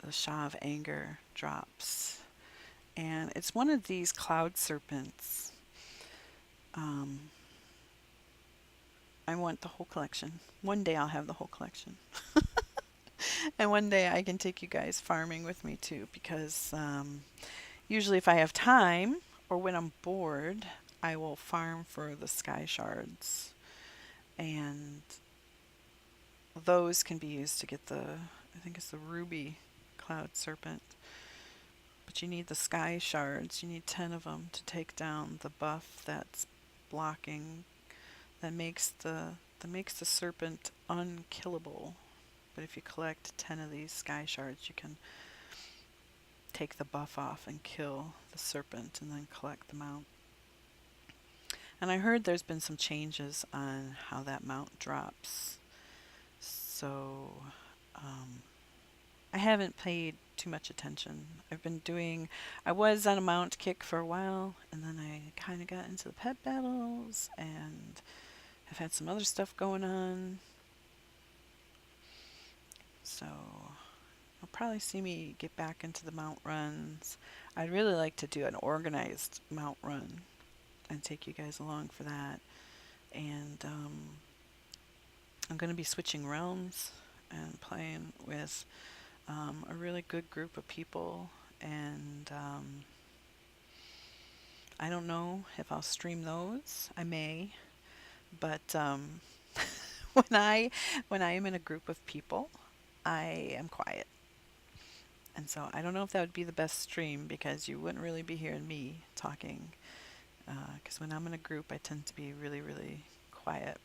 the Sha of Anger drops. And it's one of these cloud serpents. I want the whole collection. One day I'll have the whole collection. And one day I can take you guys farming with me too, because usually if I have time or when I'm bored, I will farm for the sky shards. And those can be used to get I think it's the ruby cloud serpent. But you need the sky shards. You need 10 of them to take down the buff that's blocking, that makes the serpent unkillable. But if you collect 10 of these sky shards, you can take the buff off and kill the serpent and then collect the mount. And I heard there's been some changes on how that mount drops. So I haven't paid too much attention. I was on a mount kick for a while, and then I kind of got into the pet battles, and have had some other stuff going on. So you'll probably see me get back into the mount runs. I'd really like to do an organized mount run and take you guys along for that. And I'm going to be switching realms and playing with a really good group of people. And I don't know if I'll stream those. I may, but when I am in a group of people, I am quiet. And so I don't know if that would be the best stream because you wouldn't really be hearing me talking. Because when I'm in a group, I tend to be really, really quiet.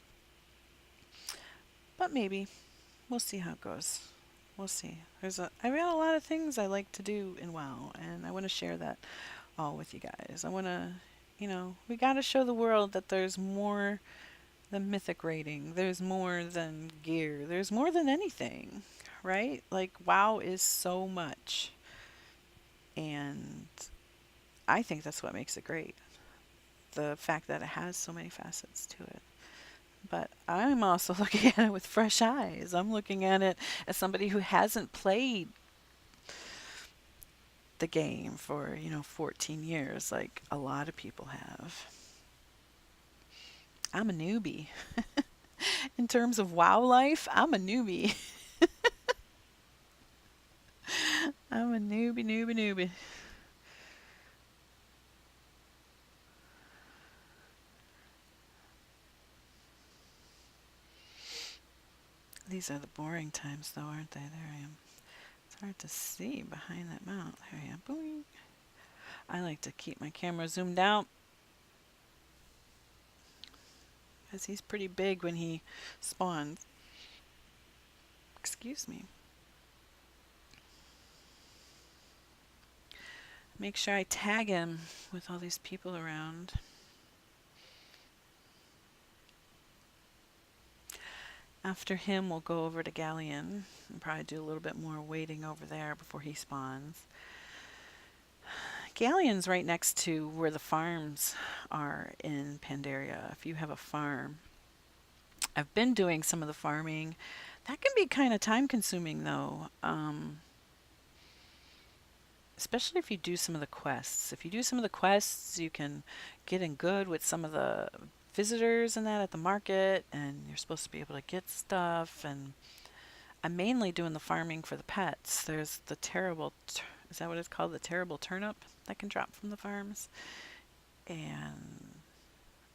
But maybe we'll see how it goes. We'll see. I've got a lot of things I like to do in WoW, and I want to share that all with you guys. I want to, we got to show the world that there's more than mythic rating. There's more than gear. There's more than anything, right? Like WoW is so much, and I think that's what makes it great. The fact that it has so many facets to it. But I'm also looking at it with fresh eyes. I'm looking at it as somebody who hasn't played the game for, 14 years like a lot of people have. I'm a newbie. In terms of WoW life, I'm a newbie. I'm a newbie. These are the boring times, though, aren't they? There I am. It's hard to see behind that mount. There I am. Boing. I like to keep my camera zoomed out because he's pretty big when he spawns. Excuse me. Make sure I tag him with all these people around. After him, we'll go over to Galleon and probably do a little bit more waiting over there before he spawns. Galleon's right next to where the farms are in Pandaria. If you have a farm, I've been doing some of the farming. That can be kind of time consuming though, especially if you do some of the quests. If you do some of the quests, you can get in good with some of the visitors and that at the market, and you're supposed to be able to get stuff. And I'm mainly doing the farming for the pets. There's the is that what it's called? The terrible turnip that can drop from the farms. And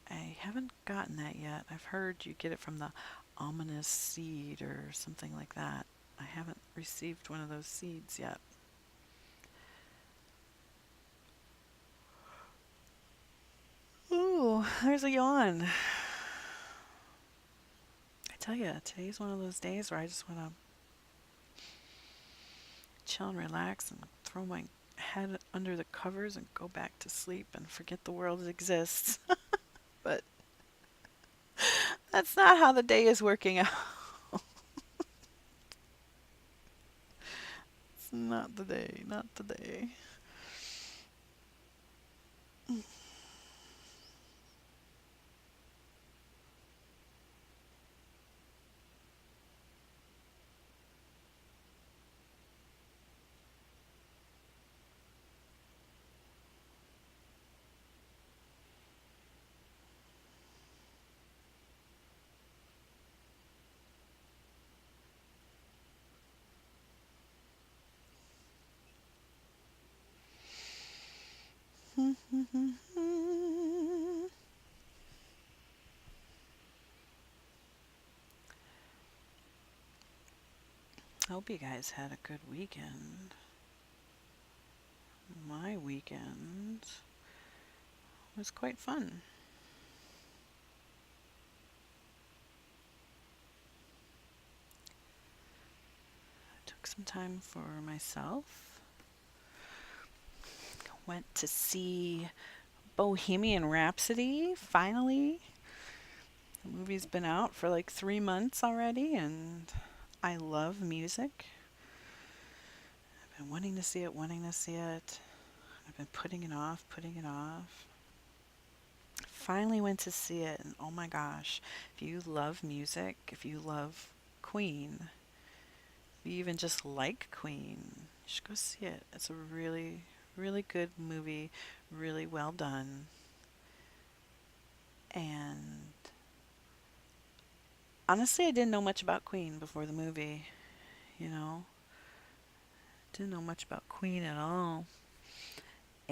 I haven't gotten that yet. I've heard you get it from the ominous seed or something like that. I haven't received one of those seeds yet. Ooh, there's a yawn. I tell you, today's one of those days where I just want to chill and relax and throw my head under the covers and go back to sleep and forget the world exists. But that's not how the day is working out. It's not the day, not the day. I hope you guys had a good weekend. My weekend was quite fun. I took some time for myself. Went to see Bohemian Rhapsody, finally. The movie's been out for like 3 months already, and I love music. I've been wanting to see it. I've been putting it off. Finally went to see it, and oh my gosh, if you love music, if you love Queen, if you even just like Queen, you should go see it. It's a really, really good movie, really well done. And honestly, I didn't know much about Queen before the movie, you know. Didn't know much about Queen at all.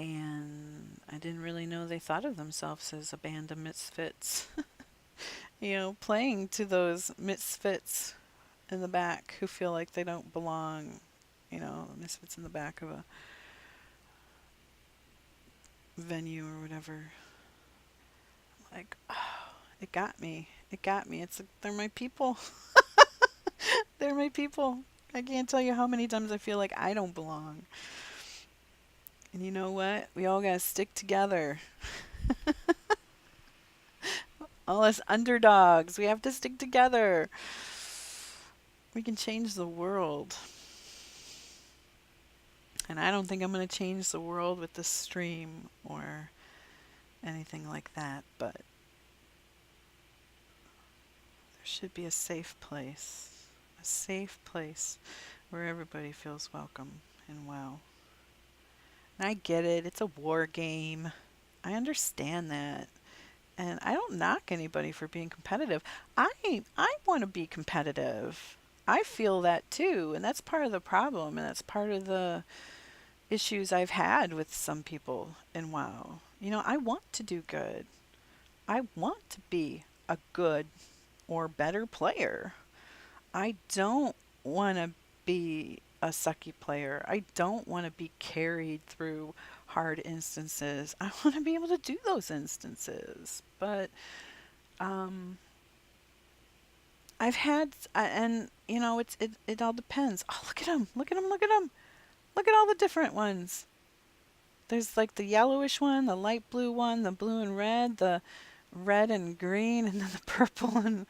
And I didn't really know they thought of themselves as a band of misfits. Playing to those misfits in the back who feel like they don't belong. Misfits in the back of a venue or whatever. Like, oh, it got me. It got me. It's like, they're my people. They're my people. I can't tell you how many times I feel like I don't belong. And you know what? We all gotta stick together. All us underdogs, we have to stick together. We can change the world. And I don't think I'm going to change the world with this stream or anything like that, but there should be a safe place. A safe place where everybody feels welcome and well. And I get it, it's a war game. I understand that. And I don't knock anybody for being competitive. I want to be competitive. I feel that too, and that's part of the problem, and that's part of the issues I've had with some people in WoW. I want to do good. I want to be a good or better player. I don't want to be a sucky player. I don't want to be carried through hard instances. I want to be able to do those instances. But I've had, and it all depends. Oh, look at them! Look at them! Look at them! Look at all the different ones. There's like the yellowish one, the light blue one, the blue and red, the red and green, and then the purple and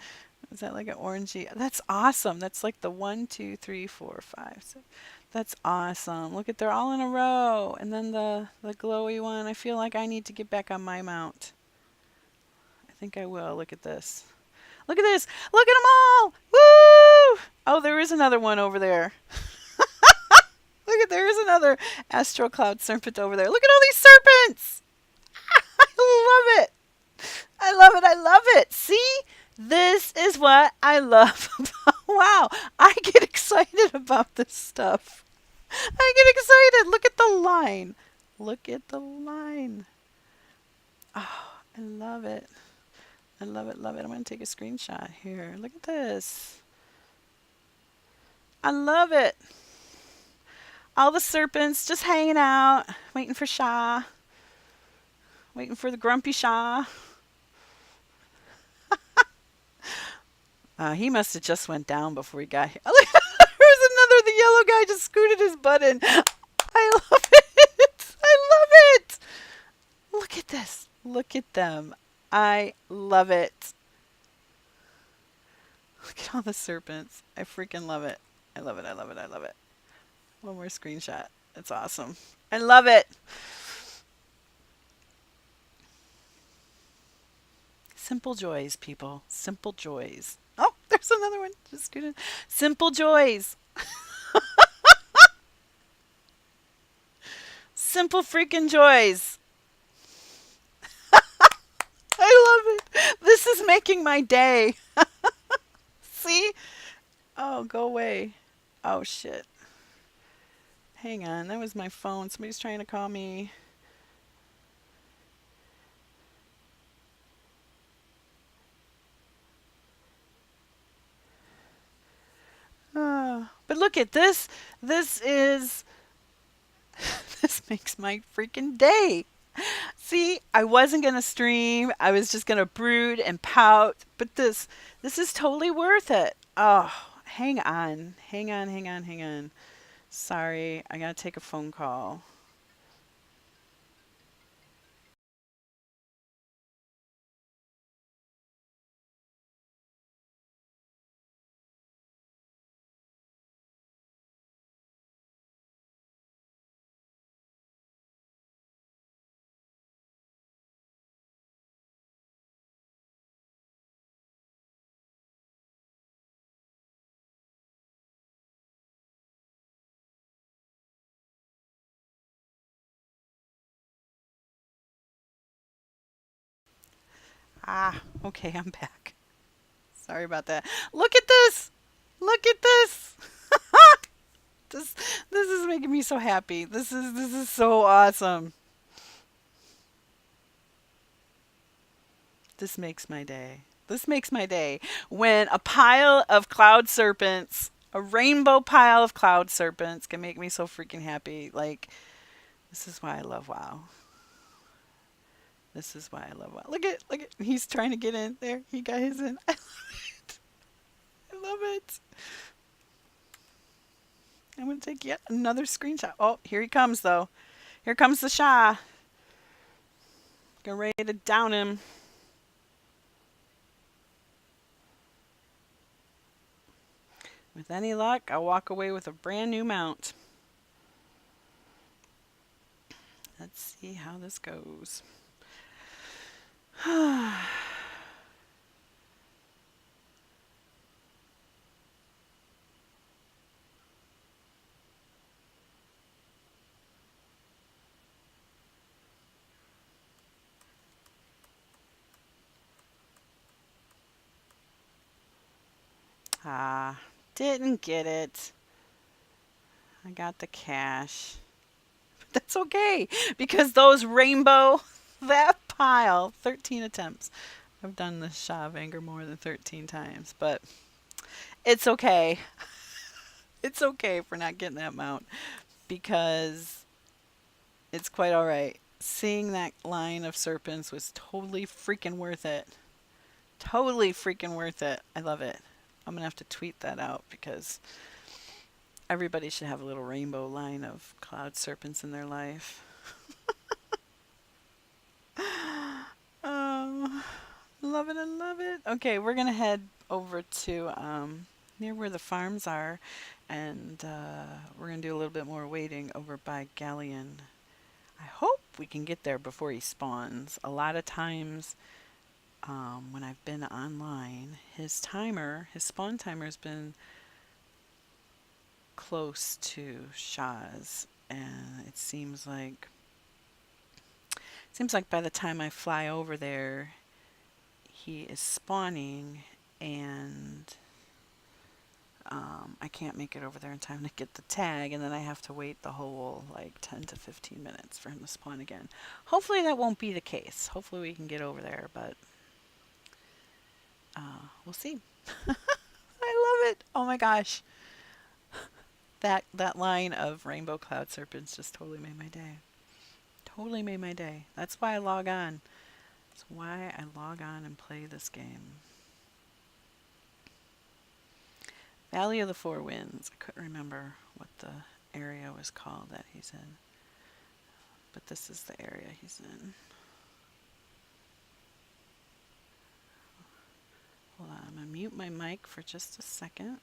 is that like an orangey? That's awesome. That's like the 1, 2, 3, 4, 5. So that's awesome. Look at they're all in a row, and then the glowy one. I feel like I need to get back on my mount. I think I will. Look at this. Look at this. Look at them all. Woo! Oh, there is another one over there. Look at there is another astral cloud serpent over there. Look at all these serpents. I love it. I love it. I love it. See? This is what I love about WoW. I get excited about this stuff. I get excited. Look at the line. Look at the line. Oh, I love it. I love it, love it. I'm going to take a screenshot here. Look at this. I love it. All the serpents just hanging out, waiting for Sha. Waiting for the grumpy Sha. He must have just went down before he got here. There was another, the yellow guy just scooted his butt in. I love it. I love it. Look at this. Look at them. I love it. Look at all the serpents. I freaking love it. I love it. I love it. I love it. One more screenshot. It's awesome. I love it. Simple joys, people. Simple joys. Oh, there's another one. Just kidding. Simple joys. Simple freaking joys. I love it. This is making my day. See? Oh, go away. Oh, shit. Hang on. That was my phone. Somebody's trying to call me. But look at this. This is... this makes my freaking day. See, I wasn't going to stream. I was just going to brood and pout. But this is totally worth it. Oh, hang on. Hang on, hang on, hang on. Sorry, I got to take a phone call. Ah, okay, I'm back. Sorry about that. Look at this. Look at this. This is making me so happy. This is so awesome. This makes my day. This makes my day. When a pile of cloud serpents, a rainbow pile of cloud serpents can make me so freaking happy. Like, this is why I love WoW. This is why I love WoW. Look at, he's trying to get in there. He got his in. I love it. I love it. I'm going to take yet another screenshot. Oh, here he comes, though. Here comes the Sha. Get ready to down him. With any luck, I'll walk away with a brand new mount. Let's see how this goes. Didn't get it. I got the cash. But that's okay, because those rainbow, that pile, 13 attempts. I've done the Sha of Anger more than 13 times, but it's okay. It's okay for not getting that mount, because it's quite alright. Seeing that line of serpents was totally freaking worth it. Totally freaking worth it. I love it. I'm going to have to tweet that out, because everybody should have a little rainbow line of cloud serpents in their life. Oh, love it. I love it. Okay, we're going to head over to near where the farms are, and we're going to do a little bit more waiting over by Galleon. I hope we can get there before he spawns. A lot of times when I've been online, his spawn timer has been close to Sha's, and it seems like by the time I fly over there, he is spawning, and I can't make it over there in time to get the tag, and then I have to wait the whole like 10 to 15 minutes for him to spawn again. Hopefully that won't be the case. Hopefully we can get over there, but we'll see. I love it. Oh my gosh. That line of rainbow cloud serpents just totally made my day. Totally made my day. That's why I log on. That's why I log on and play this game. Valley of the Four Winds. I couldn't remember what the area was called that he's in, but this is the area he's in. Hold on, I'm going to mute my mic for just a second.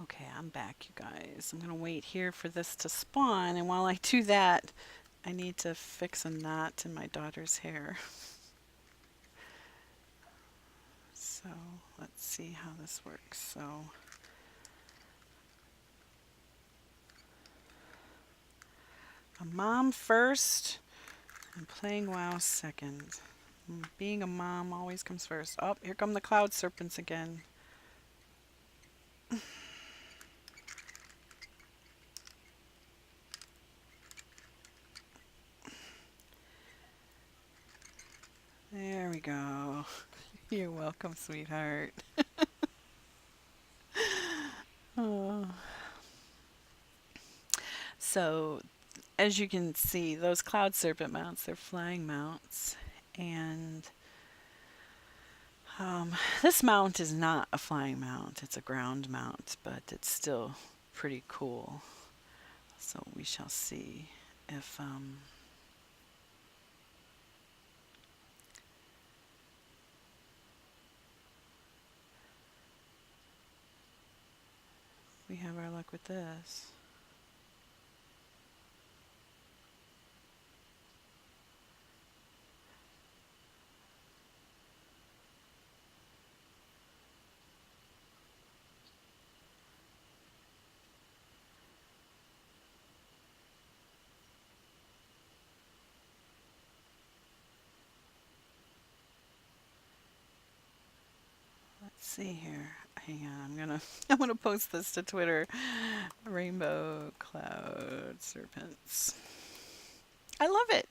Okay, I'm back, you guys. I'm going to wait here for this to spawn, and while I do that, I need to fix a knot in my daughter's hair. So, let's see how this works. So, a mom first, and playing WoW second. Being a mom always comes first. Oh, here come the cloud serpents again. There we go. You're welcome, sweetheart. Oh. So, as you can see, those cloud serpent mounts, they're flying mounts, and This mount is not a flying mount, it's a ground mount, but it's still pretty cool. So we shall see if we have our luck with this. Let's see here. Hang on, I'm gonna post this to Twitter. Rainbow cloud serpents. I love it.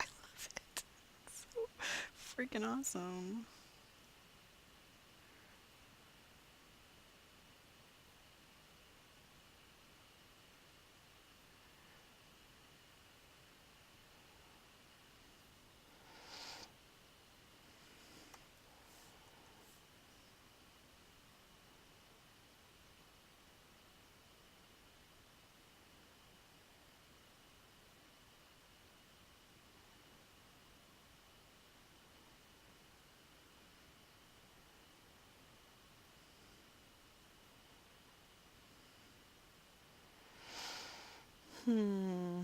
I love it. It's so freaking awesome. Hmm.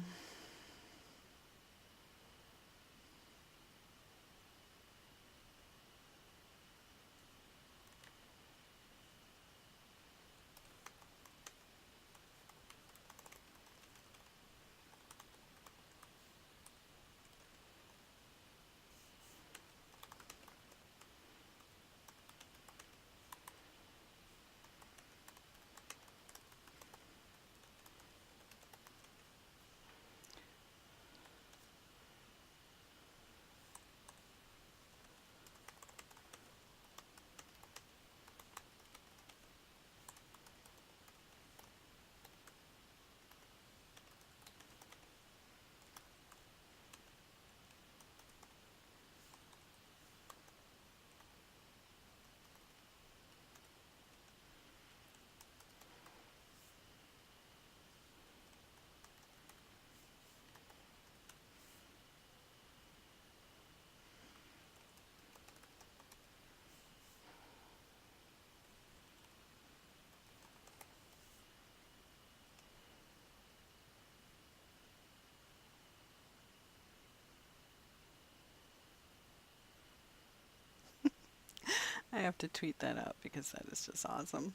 I have to tweet that out because that is just awesome.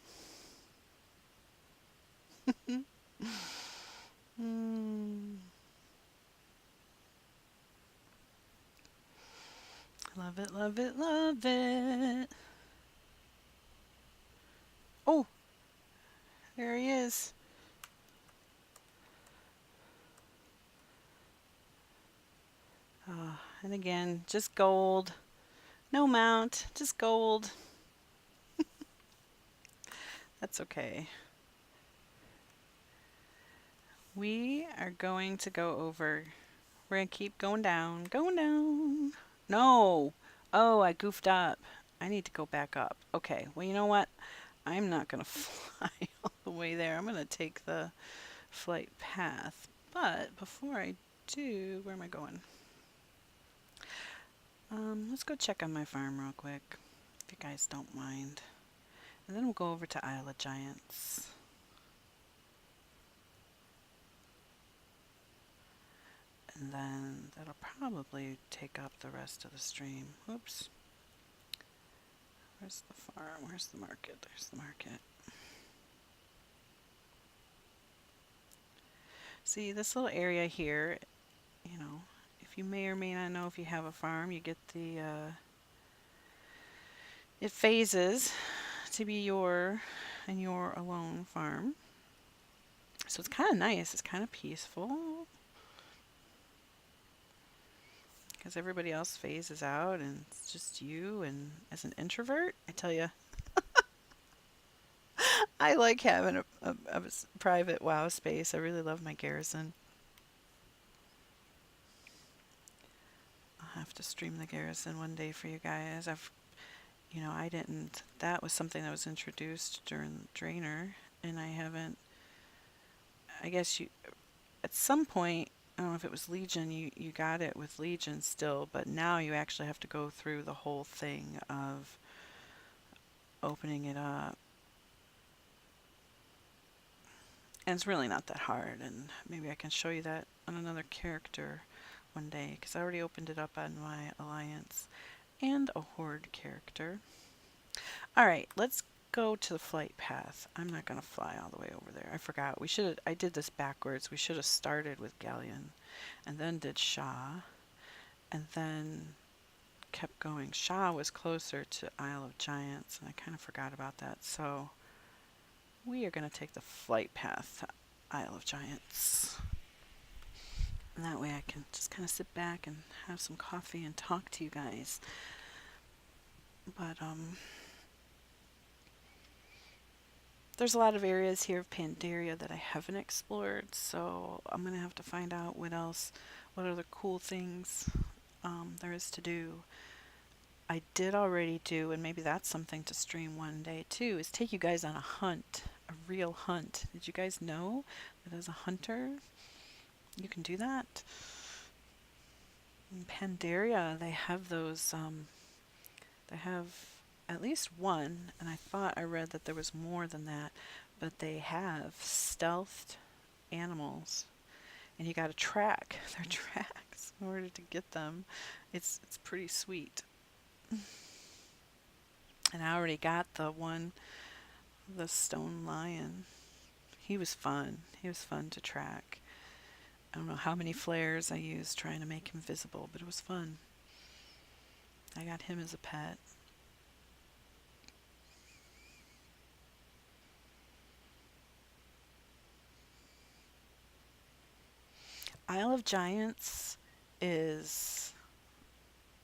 Mm. Love it, love it, love it. Oh, there he is. And again, just gold. No mount, just gold. That's okay. We are going to go over. We're going to keep going down, going down. No. Oh, I goofed up. I need to go back up. Okay, well, you know what? I'm not going to fly all the way there. I'm going to take the flight path. But before I do, where am I going? Let's go check on my farm real quick, if you guys don't mind. And then we'll go over to Isle of Giants. And then that'll probably take up the rest of the stream. Oops. Where's the farm? Where's the market? There's the market. See, this little area here, you know, if you may or may not know if you have a farm, you get the, it phases to be your and your alone farm. So it's kind of nice. It's kind of peaceful. Because everybody else phases out and it's just you. And as an introvert, I tell you, I like having a private WoW space. I really love my garrison. I'll have to stream the garrison one day for you guys. You know, I didn't, that was something that was introduced during Drainer, and I haven't, I guess you, at some point, I don't know if it was Legion, you got it with Legion still, but now you actually have to go through the whole thing of opening it up. And it's really not that hard, and maybe I can show you that on another character one day, because I already opened it up on my Alliance and a Horde character. Alright, let's go to the flight path. I'm not going to fly all the way over there. I forgot. I did this backwards. We should have started with Galleon, and then did Sha, and then kept going. Sha was closer to Isle of Giants, and I kind of forgot about that. So we are going to take the flight path to Isle of Giants. And that way I can just kind of sit back and have some coffee and talk to you guys. But, there's a lot of areas here of Pandaria that I haven't explored, so I'm going to have to find out what other cool things there is to do. I did already do, and maybe that's something to stream one day too, is take you guys on a hunt, a real hunt. Did you guys know that as a hunter, you can do that? In Pandaria, they have those, they have at least one, and I thought I read that there was more than that, but they have stealthed animals, and you got to track their tracks in order to get them. It's pretty sweet. And I already got the stone lion. He was fun. He was fun to track. I don't know how many flares I used trying to make him visible, but it was fun. I got him as a pet. Isle of Giants is,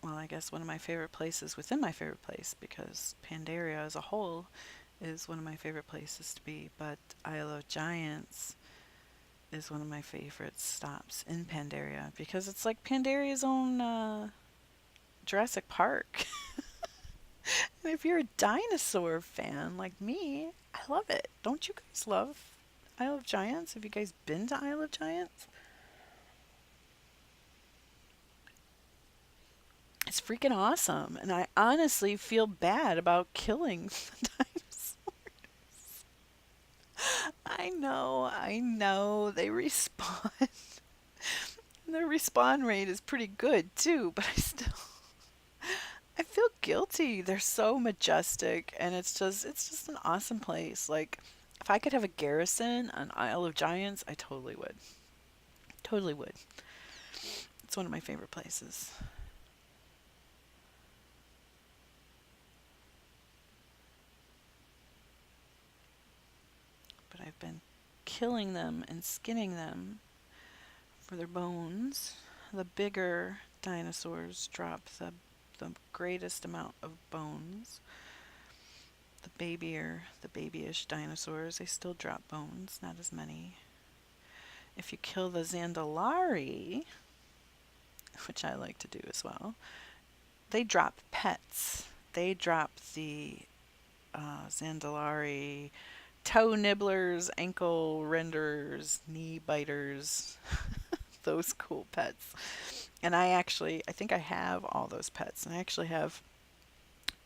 well, I guess one of my favorite places within my favorite place, because Pandaria as a whole is one of my favorite places to be, but Isle of Giants is one of my favorite stops in Pandaria, because it's like Pandaria's own Jurassic Park. And if you're a dinosaur fan like me, I love it. Don't you guys love Isle of Giants? Have you guys been to Isle of Giants? It's freaking awesome, and I honestly feel bad about killing the dinosaurs. I know, they respawn. Their respawn rate is pretty good too, but I feel guilty. They're so majestic, and it's just an awesome place. Like, if I could have a garrison on Isle of Giants, I totally would. Totally would. It's one of my favorite places. But I've been killing them and skinning them for their bones. The bigger dinosaurs drop the greatest amount of bones. The babyish dinosaurs, they still drop bones, not as many. If you kill the Zandalari, which I like to do as well, they drop pets. They drop the Zandalari toe nibblers, ankle renderers, knee biters, those cool pets. And I think I have all those pets, and I actually have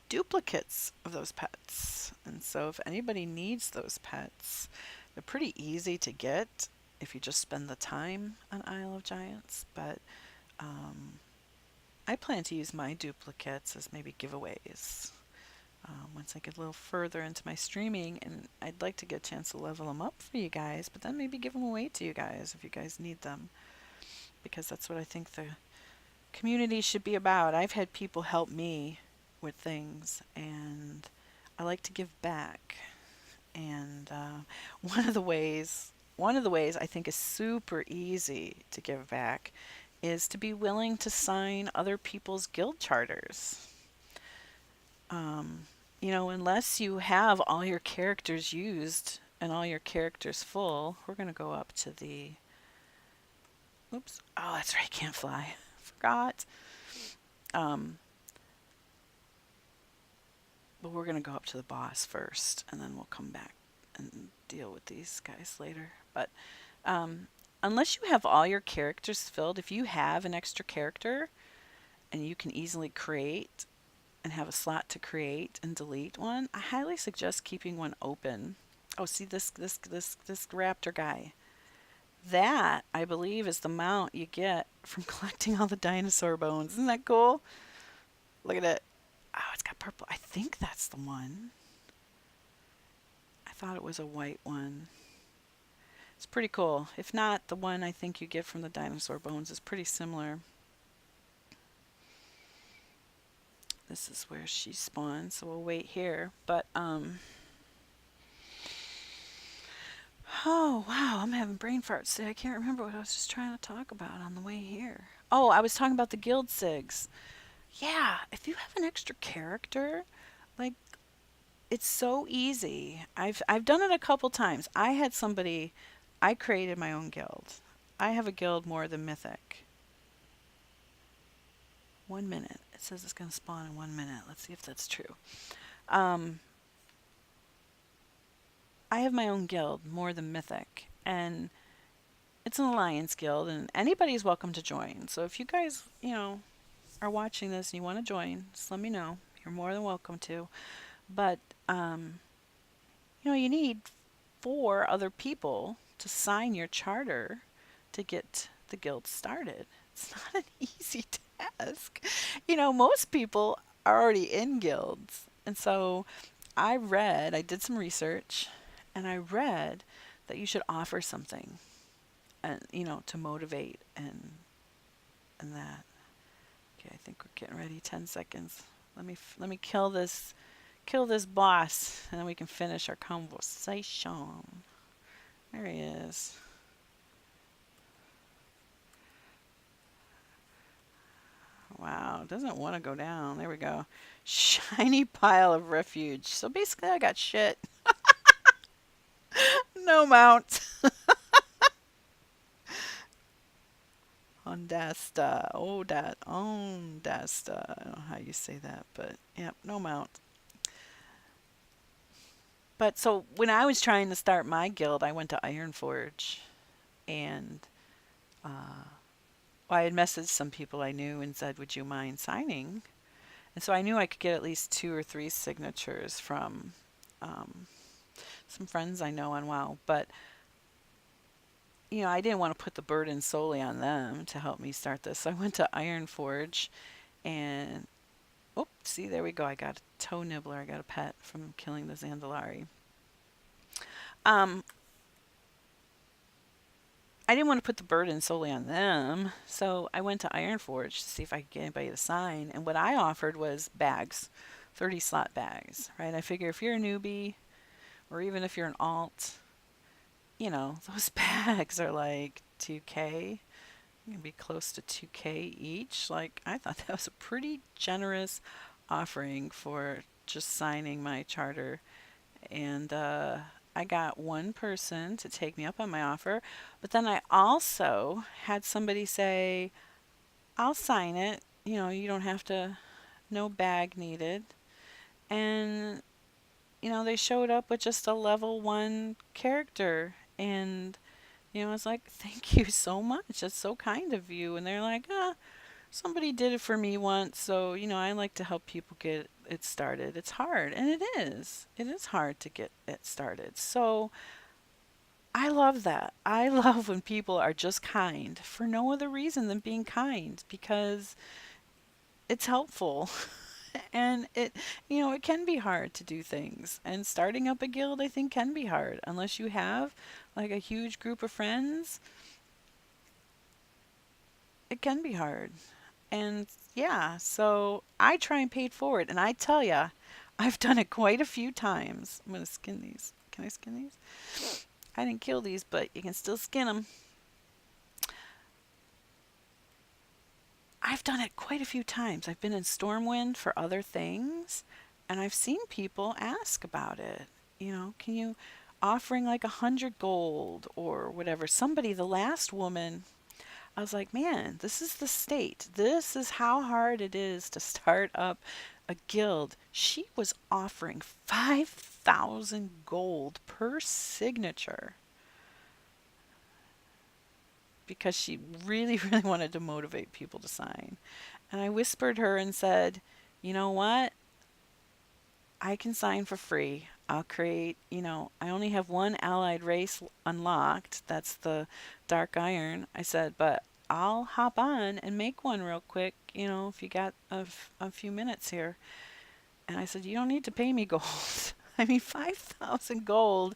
duplicates of those pets. And so if anybody needs those pets, they're pretty easy to get if you just spend the time on Isle of Giants. But I plan to use my duplicates as maybe giveaways once I get a little further into my streaming, and I'd like to get a chance to level them up for you guys, but then maybe give them away to you guys if you guys need them, because that's what I think the community should be about. I've had people help me with things, and I like to give back. And one of the ways I think is super easy to give back is to be willing to sign other people's guild charters. Um, unless you have all your characters used and all your characters full, we're going to go up to the. Oops. Oh, that's right. Can't fly. Forgot. Um, But we're going to go up to the boss first, and then we'll come back and deal with these guys later. But um, unless you have all your characters filled, if you have an extra character and you can easily create and have a slot to create and delete one, I highly suggest keeping one open. Oh, see this raptor guy. That, I believe, is the mount you get from collecting all the dinosaur bones. Isn't that cool? Look at it. Oh, it's got purple. I think that's the one. I thought it was a white one. It's pretty cool. If not, the one I think you get from the dinosaur bones is pretty similar. This is where she spawns, so we'll wait here. But, oh, wow, I'm having brain farts today. I can't remember what I was just trying to talk about on the way here. Oh, I was talking about the guild sigs. Yeah, if you have an extra character, like, it's so easy. I've done it a couple times. I created my own guild. I have a guild more than Mythic. 1 minute. It says it's going to spawn in 1 minute. Let's see if that's true. Um, I have my own guild more than Mythic, and it's an alliance guild, and anybody's welcome to join. So if you guys, are watching this and you want to join, just let me know. You're more than welcome to. But you need 4 other people to sign your charter to get the guild started. It's not an easy task. Most people are already in guilds. And so I did some research, and I read that you should offer something, and to motivate and that. Okay, I think we're getting ready. 10 seconds. Let me kill this boss, and then we can finish our conversation. There he is. Wow, doesn't want to go down. There we go. Shiny pile of refuge. So basically I got shit. No mount. Oondasta. Oondasta. I don't know how you say that, but yep, no mount. But so when I was trying to start my guild, I went to Ironforge, and I had messaged some people I knew and said, "Would you mind signing?" And so I knew I could get at least 2 or 3 signatures from some friends I know on WoW. But I didn't want to put the burden solely on them to help me start this. So I went to Ironforge, and oh, see, there we go. I got a toe nibbler. I got a pet from killing the Zandalari. I didn't want to put the burden solely on them, so I went to Ironforge to see if I could get anybody to sign. And what I offered was bags, 30 slot bags, right? I figure if you're a newbie, or even if you're an alt, those bags are like 2K. Gonna be close to 2K each. Like, I thought that was a pretty generous offering for just signing my charter. And I got one person to take me up on my offer, but then I also had somebody say, "I'll sign it. You don't have to, no bag needed." And they showed up with just a level 1 character, and I was like, "Thank you so much. That's so kind of you." And they're like, somebody did it for me once, so I like to help people get it started. It's hard, and it is. It is hard to get it started. So I love that. I love when people are just kind for no other reason than being kind, because it's helpful. And it can be hard to do things. And starting up a guild, I think, can be hard unless you have like a huge group of friends. It can be hard. And yeah, so I try and pay it forward. And I tell ya, I've done it quite a few times. I'm going to skin these. Can I skin these? I didn't kill these, but you can still skin them. I've done it quite a few times. I've been in Stormwind for other things, and I've seen people ask about it. Can you offering like 100 gold or whatever? Somebody, the last woman, I was like, man, this is the state. This is how hard it is to start up a guild. She was offering 5,000 gold per signature because she really, really wanted to motivate people to sign. And I whispered her and said, you know what? I can sign for free. I'll create, I only have one allied race unlocked. That's the Dark Iron. I said, but I'll hop on and make one real quick, if you got a few minutes here. And I said, you don't need to pay me gold. I mean, 5,000 gold.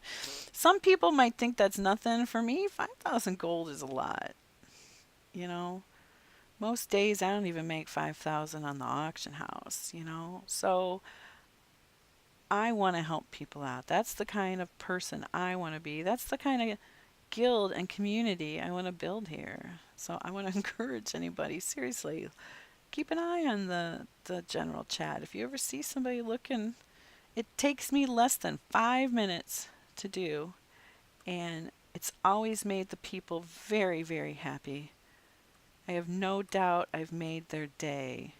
Some people might think that's nothing. For me, 5,000 gold is a lot. You know, most days I don't even make 5,000 on the auction house. So I want to help people out. That's the kind of person I want to be. That's the kind of guild and community I want to build here. So I want to encourage anybody, seriously, keep an eye on the general chat. If you ever see somebody looking, it takes me less than 5 minutes to do, and it's always made the people very, very happy. I have no doubt I've made their day.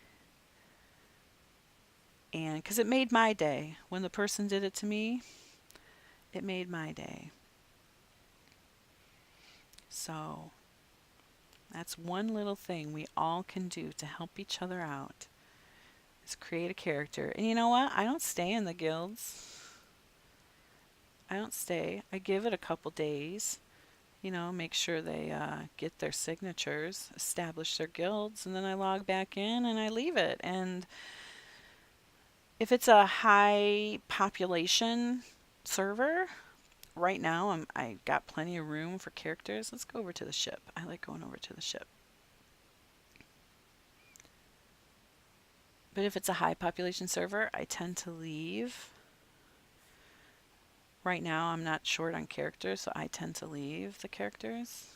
And because it made my day. When the person did it to me, it made my day. So that's one little thing we all can do to help each other out, is create a character. And you know what? I don't stay in the guilds. I don't stay. I give it a couple days. Make sure they get their signatures, establish their guilds, and then I log back in and I leave it. And if it's a high population server, right now I got plenty of room for characters. Let's go over to the ship. I like going over to the ship. But if it's a high population server, I tend to leave. Right now I'm not short on characters, so I tend to leave the characters.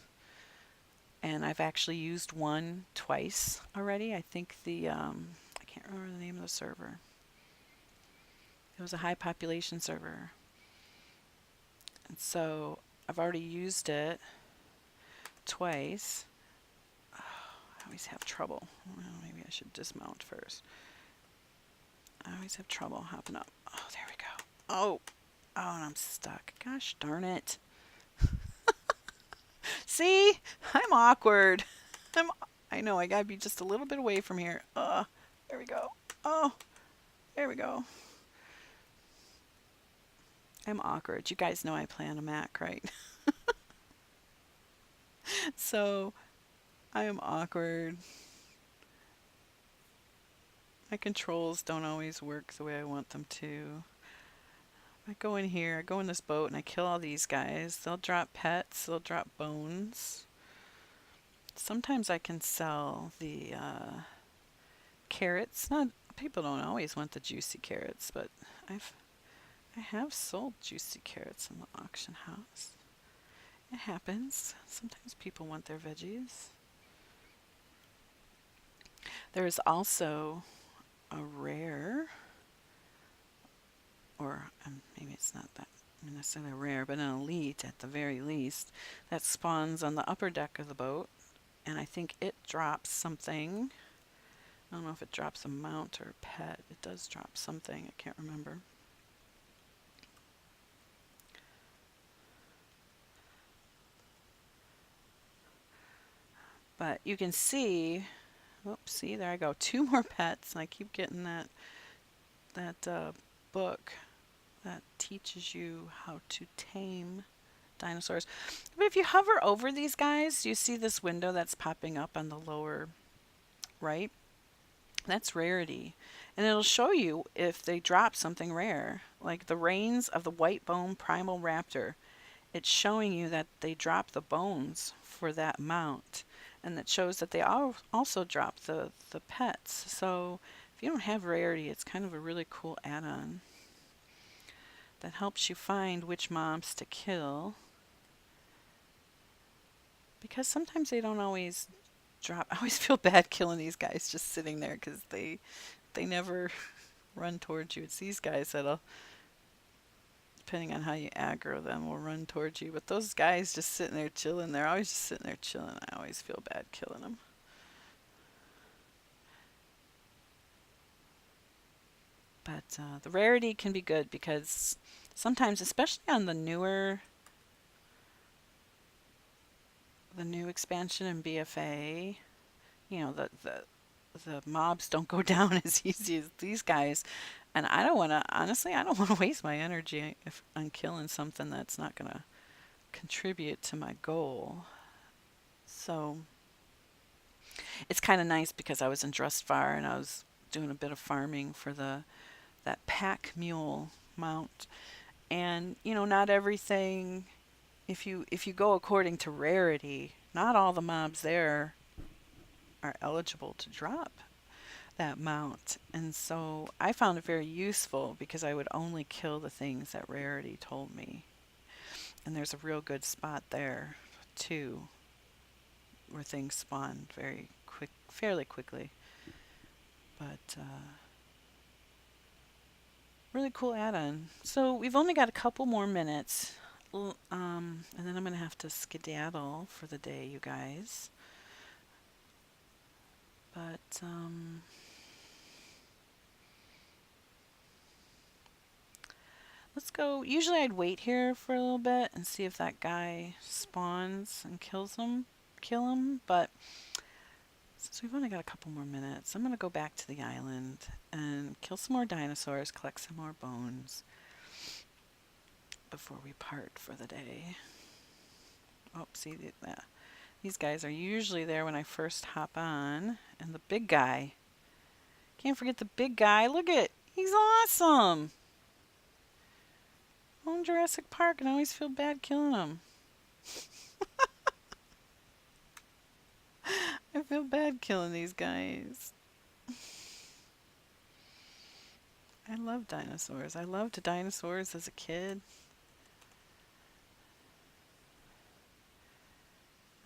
And I've actually used one twice already. I think I can't remember the name of the server. It was a high population server. And so I've already used it twice. Oh, I always have trouble. Well, maybe I should dismount first. I always have trouble hopping up. Oh, there we go. Oh, and I'm stuck. Gosh darn it. See? I'm awkward. I know, I gotta be just a little bit away from here. There we go. Oh, there we go. I'm awkward. You guys know I play on a Mac, right? So, I am awkward. My controls don't always work the way I want them to. I go in here, I go in this boat, and I kill all these guys. They'll drop pets, they'll drop bones. Sometimes I can sell the carrots. Not people don't always want the juicy carrots, but I have sold juicy carrots in the auction house. It happens. Sometimes people want their veggies. There is also a rare, or maybe it's not that necessarily rare, but an elite at the very least, that spawns on the upper deck of the boat. And I think it drops something. I don't know if it drops a mount or a pet. It does drop something. I can't remember. But you can see, oops, see, there I go. 2 more pets. And I keep getting that book that teaches you how to tame dinosaurs. But if you hover over these guys, you see this window that's popping up on the lower right. That's rarity. And it'll show you if they drop something rare, like the reins of the white bone primal raptor. It's showing you that they drop the bones for that mount. And that shows that they also drop the pets. So if you don't have rarity, it's kind of a really cool add-on that helps you find which mobs to kill. Because sometimes they don't always drop. I always feel bad killing these guys just sitting there because they never run towards you. It's these guys that'll, depending on how you aggro them, will run towards you. But those guys just sitting there chilling, they're always just sitting there chilling. I always feel bad killing them. the rarity can be good because sometimes, especially on the new expansion in BFA, you know, the mobs don't go down as easy as these guys. And I don't want to, honestly, I don't want to waste my energy if I'm killing something that's not going to contribute to my goal. So it's kind of nice because I was in Drustvar and I was doing a bit of farming for that pack mule mount. And you know, not everything, if you go according to rarity, not all the mobs there are eligible to drop that mount. And so I found it very useful because I would only kill the things that rarity told me. And there's a real good spot there too where things spawn very quick, fairly quickly. But really cool add-on. So we've only got a couple more minutes. And then I'm going to have to skedaddle for the day, you guys. But let's go. Usually I'd wait here for a little bit and see if that guy spawns and kill him. But since we've only got a couple more minutes, I'm going to go back to the island and kill some more dinosaurs, collect some more bones before we part for the day. Oh, see, these guys are usually there when I first hop on. And the big guy. Can't forget the big guy. Look at, he's awesome. I'm in Jurassic Park and I always feel bad killing him. I feel bad killing these guys. I love dinosaurs. I loved dinosaurs as a kid.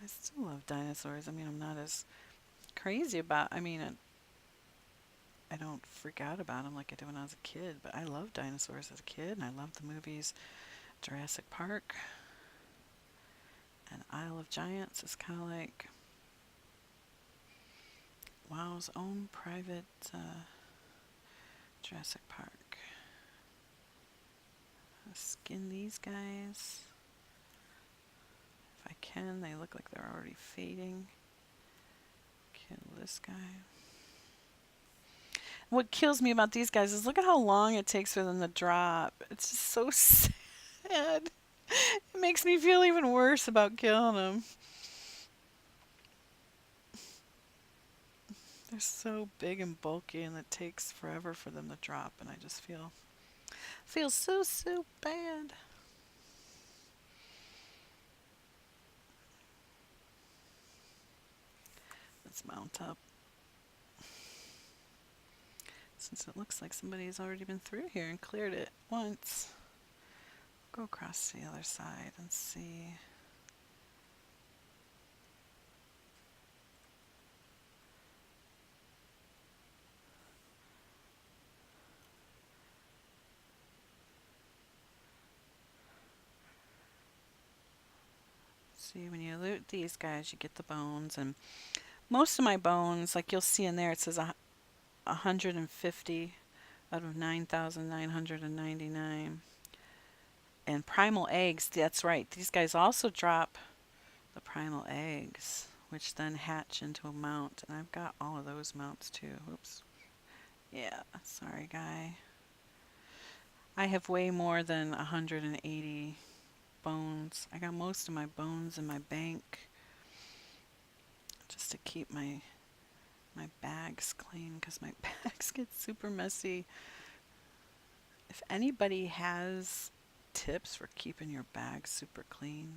I still love dinosaurs. I mean, I'm not as crazy about, I don't freak out about them like I did when I was a kid, but I loved dinosaurs as a kid, and I loved the movies Jurassic Park and Isle of Giants. Is kind of like WoW's own private Jurassic Park. I'll skin these guys. If I can, they look like they're already fading. Kill this guy. What kills me about these guys is look at how long it takes for them to drop. It's just so sad. It makes me feel even worse about killing them. They're so big and bulky and it takes forever for them to drop, and I just feel so bad. Let's mount up. Since it looks like somebody's already been through here and cleared it once. Go across to the other side and see. See, when you loot these guys, you get the bones, and most of my bones, like you'll see in there, it says 150 out of 9,999. And primal eggs, that's right. These guys also drop the primal eggs, which then hatch into a mount. And I've got all of those mounts too. Oops. Yeah, sorry, guy. I have way more than 180 bones. I got most of my bones in my bank just to keep my bags clean because my bags get super messy. If anybody has tips for keeping your bags super clean,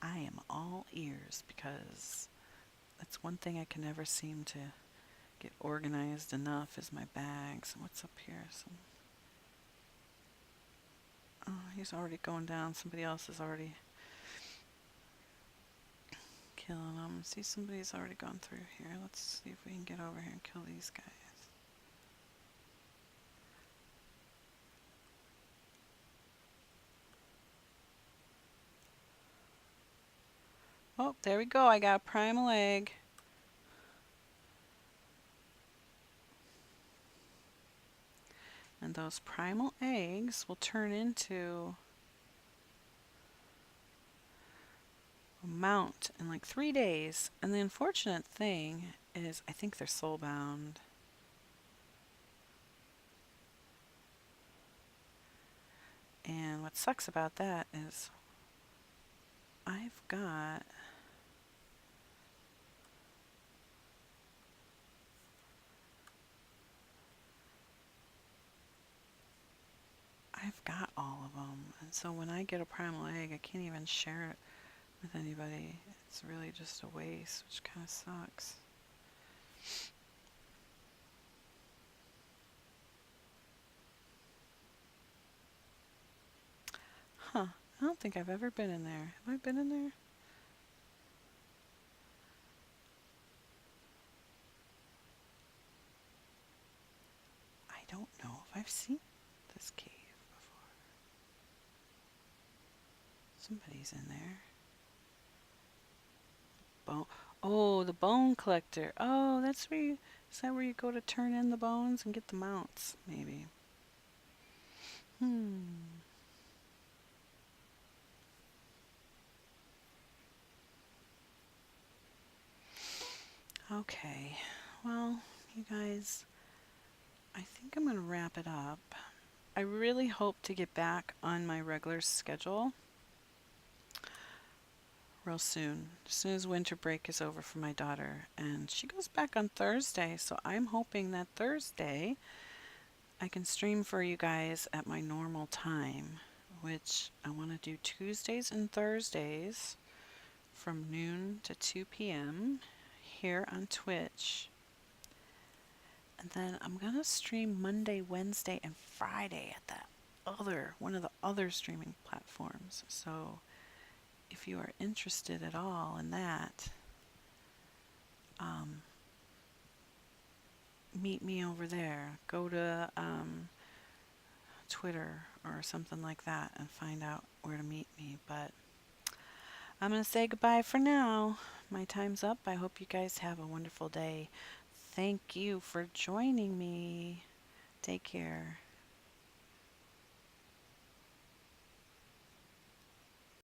I am all ears because that's one thing I can never seem to get organized enough is my bags. What's up here? Oh, he's already going down. Somebody else is already killing them. See, somebody's already gone through here. Let's see if we can get over here and kill these guys. Oh, there we go. I got a primal egg. And those primal eggs will turn into a mount in like 3 days. And the unfortunate thing is, I think they're soulbound. And what sucks about that is I've got I've got all of them. And so when I get a primal egg, I can't even share it with anybody. It's really just a waste, which kind of sucks. Huh. I don't think I've ever been in there. Have I been in there? I don't know if I've seen this cave before. Somebody's in there. Bone. Oh, the bone collector. Oh, that's where you. Is that where you go to turn in the bones and get the mounts? Maybe. Hmm. Okay. Well, you guys, I think I'm going to wrap it up. I really hope to get back on my regular schedule real soon, as soon as winter break is over for my daughter. And she goes back on Thursday, so I'm hoping that Thursday I can stream for you guys at my normal time, which I want to do Tuesdays and Thursdays from noon to 2 p.m. here on Twitch. And then I'm going to stream Monday, Wednesday, and Friday at that one of the other streaming platforms. So if you are interested at all in that, um, meet me over there. Go to Twitter or something like that and find out where to meet me. But I'm going to say goodbye for now. My time's up. I hope you guys have a wonderful day. Thank you for joining me. Take care.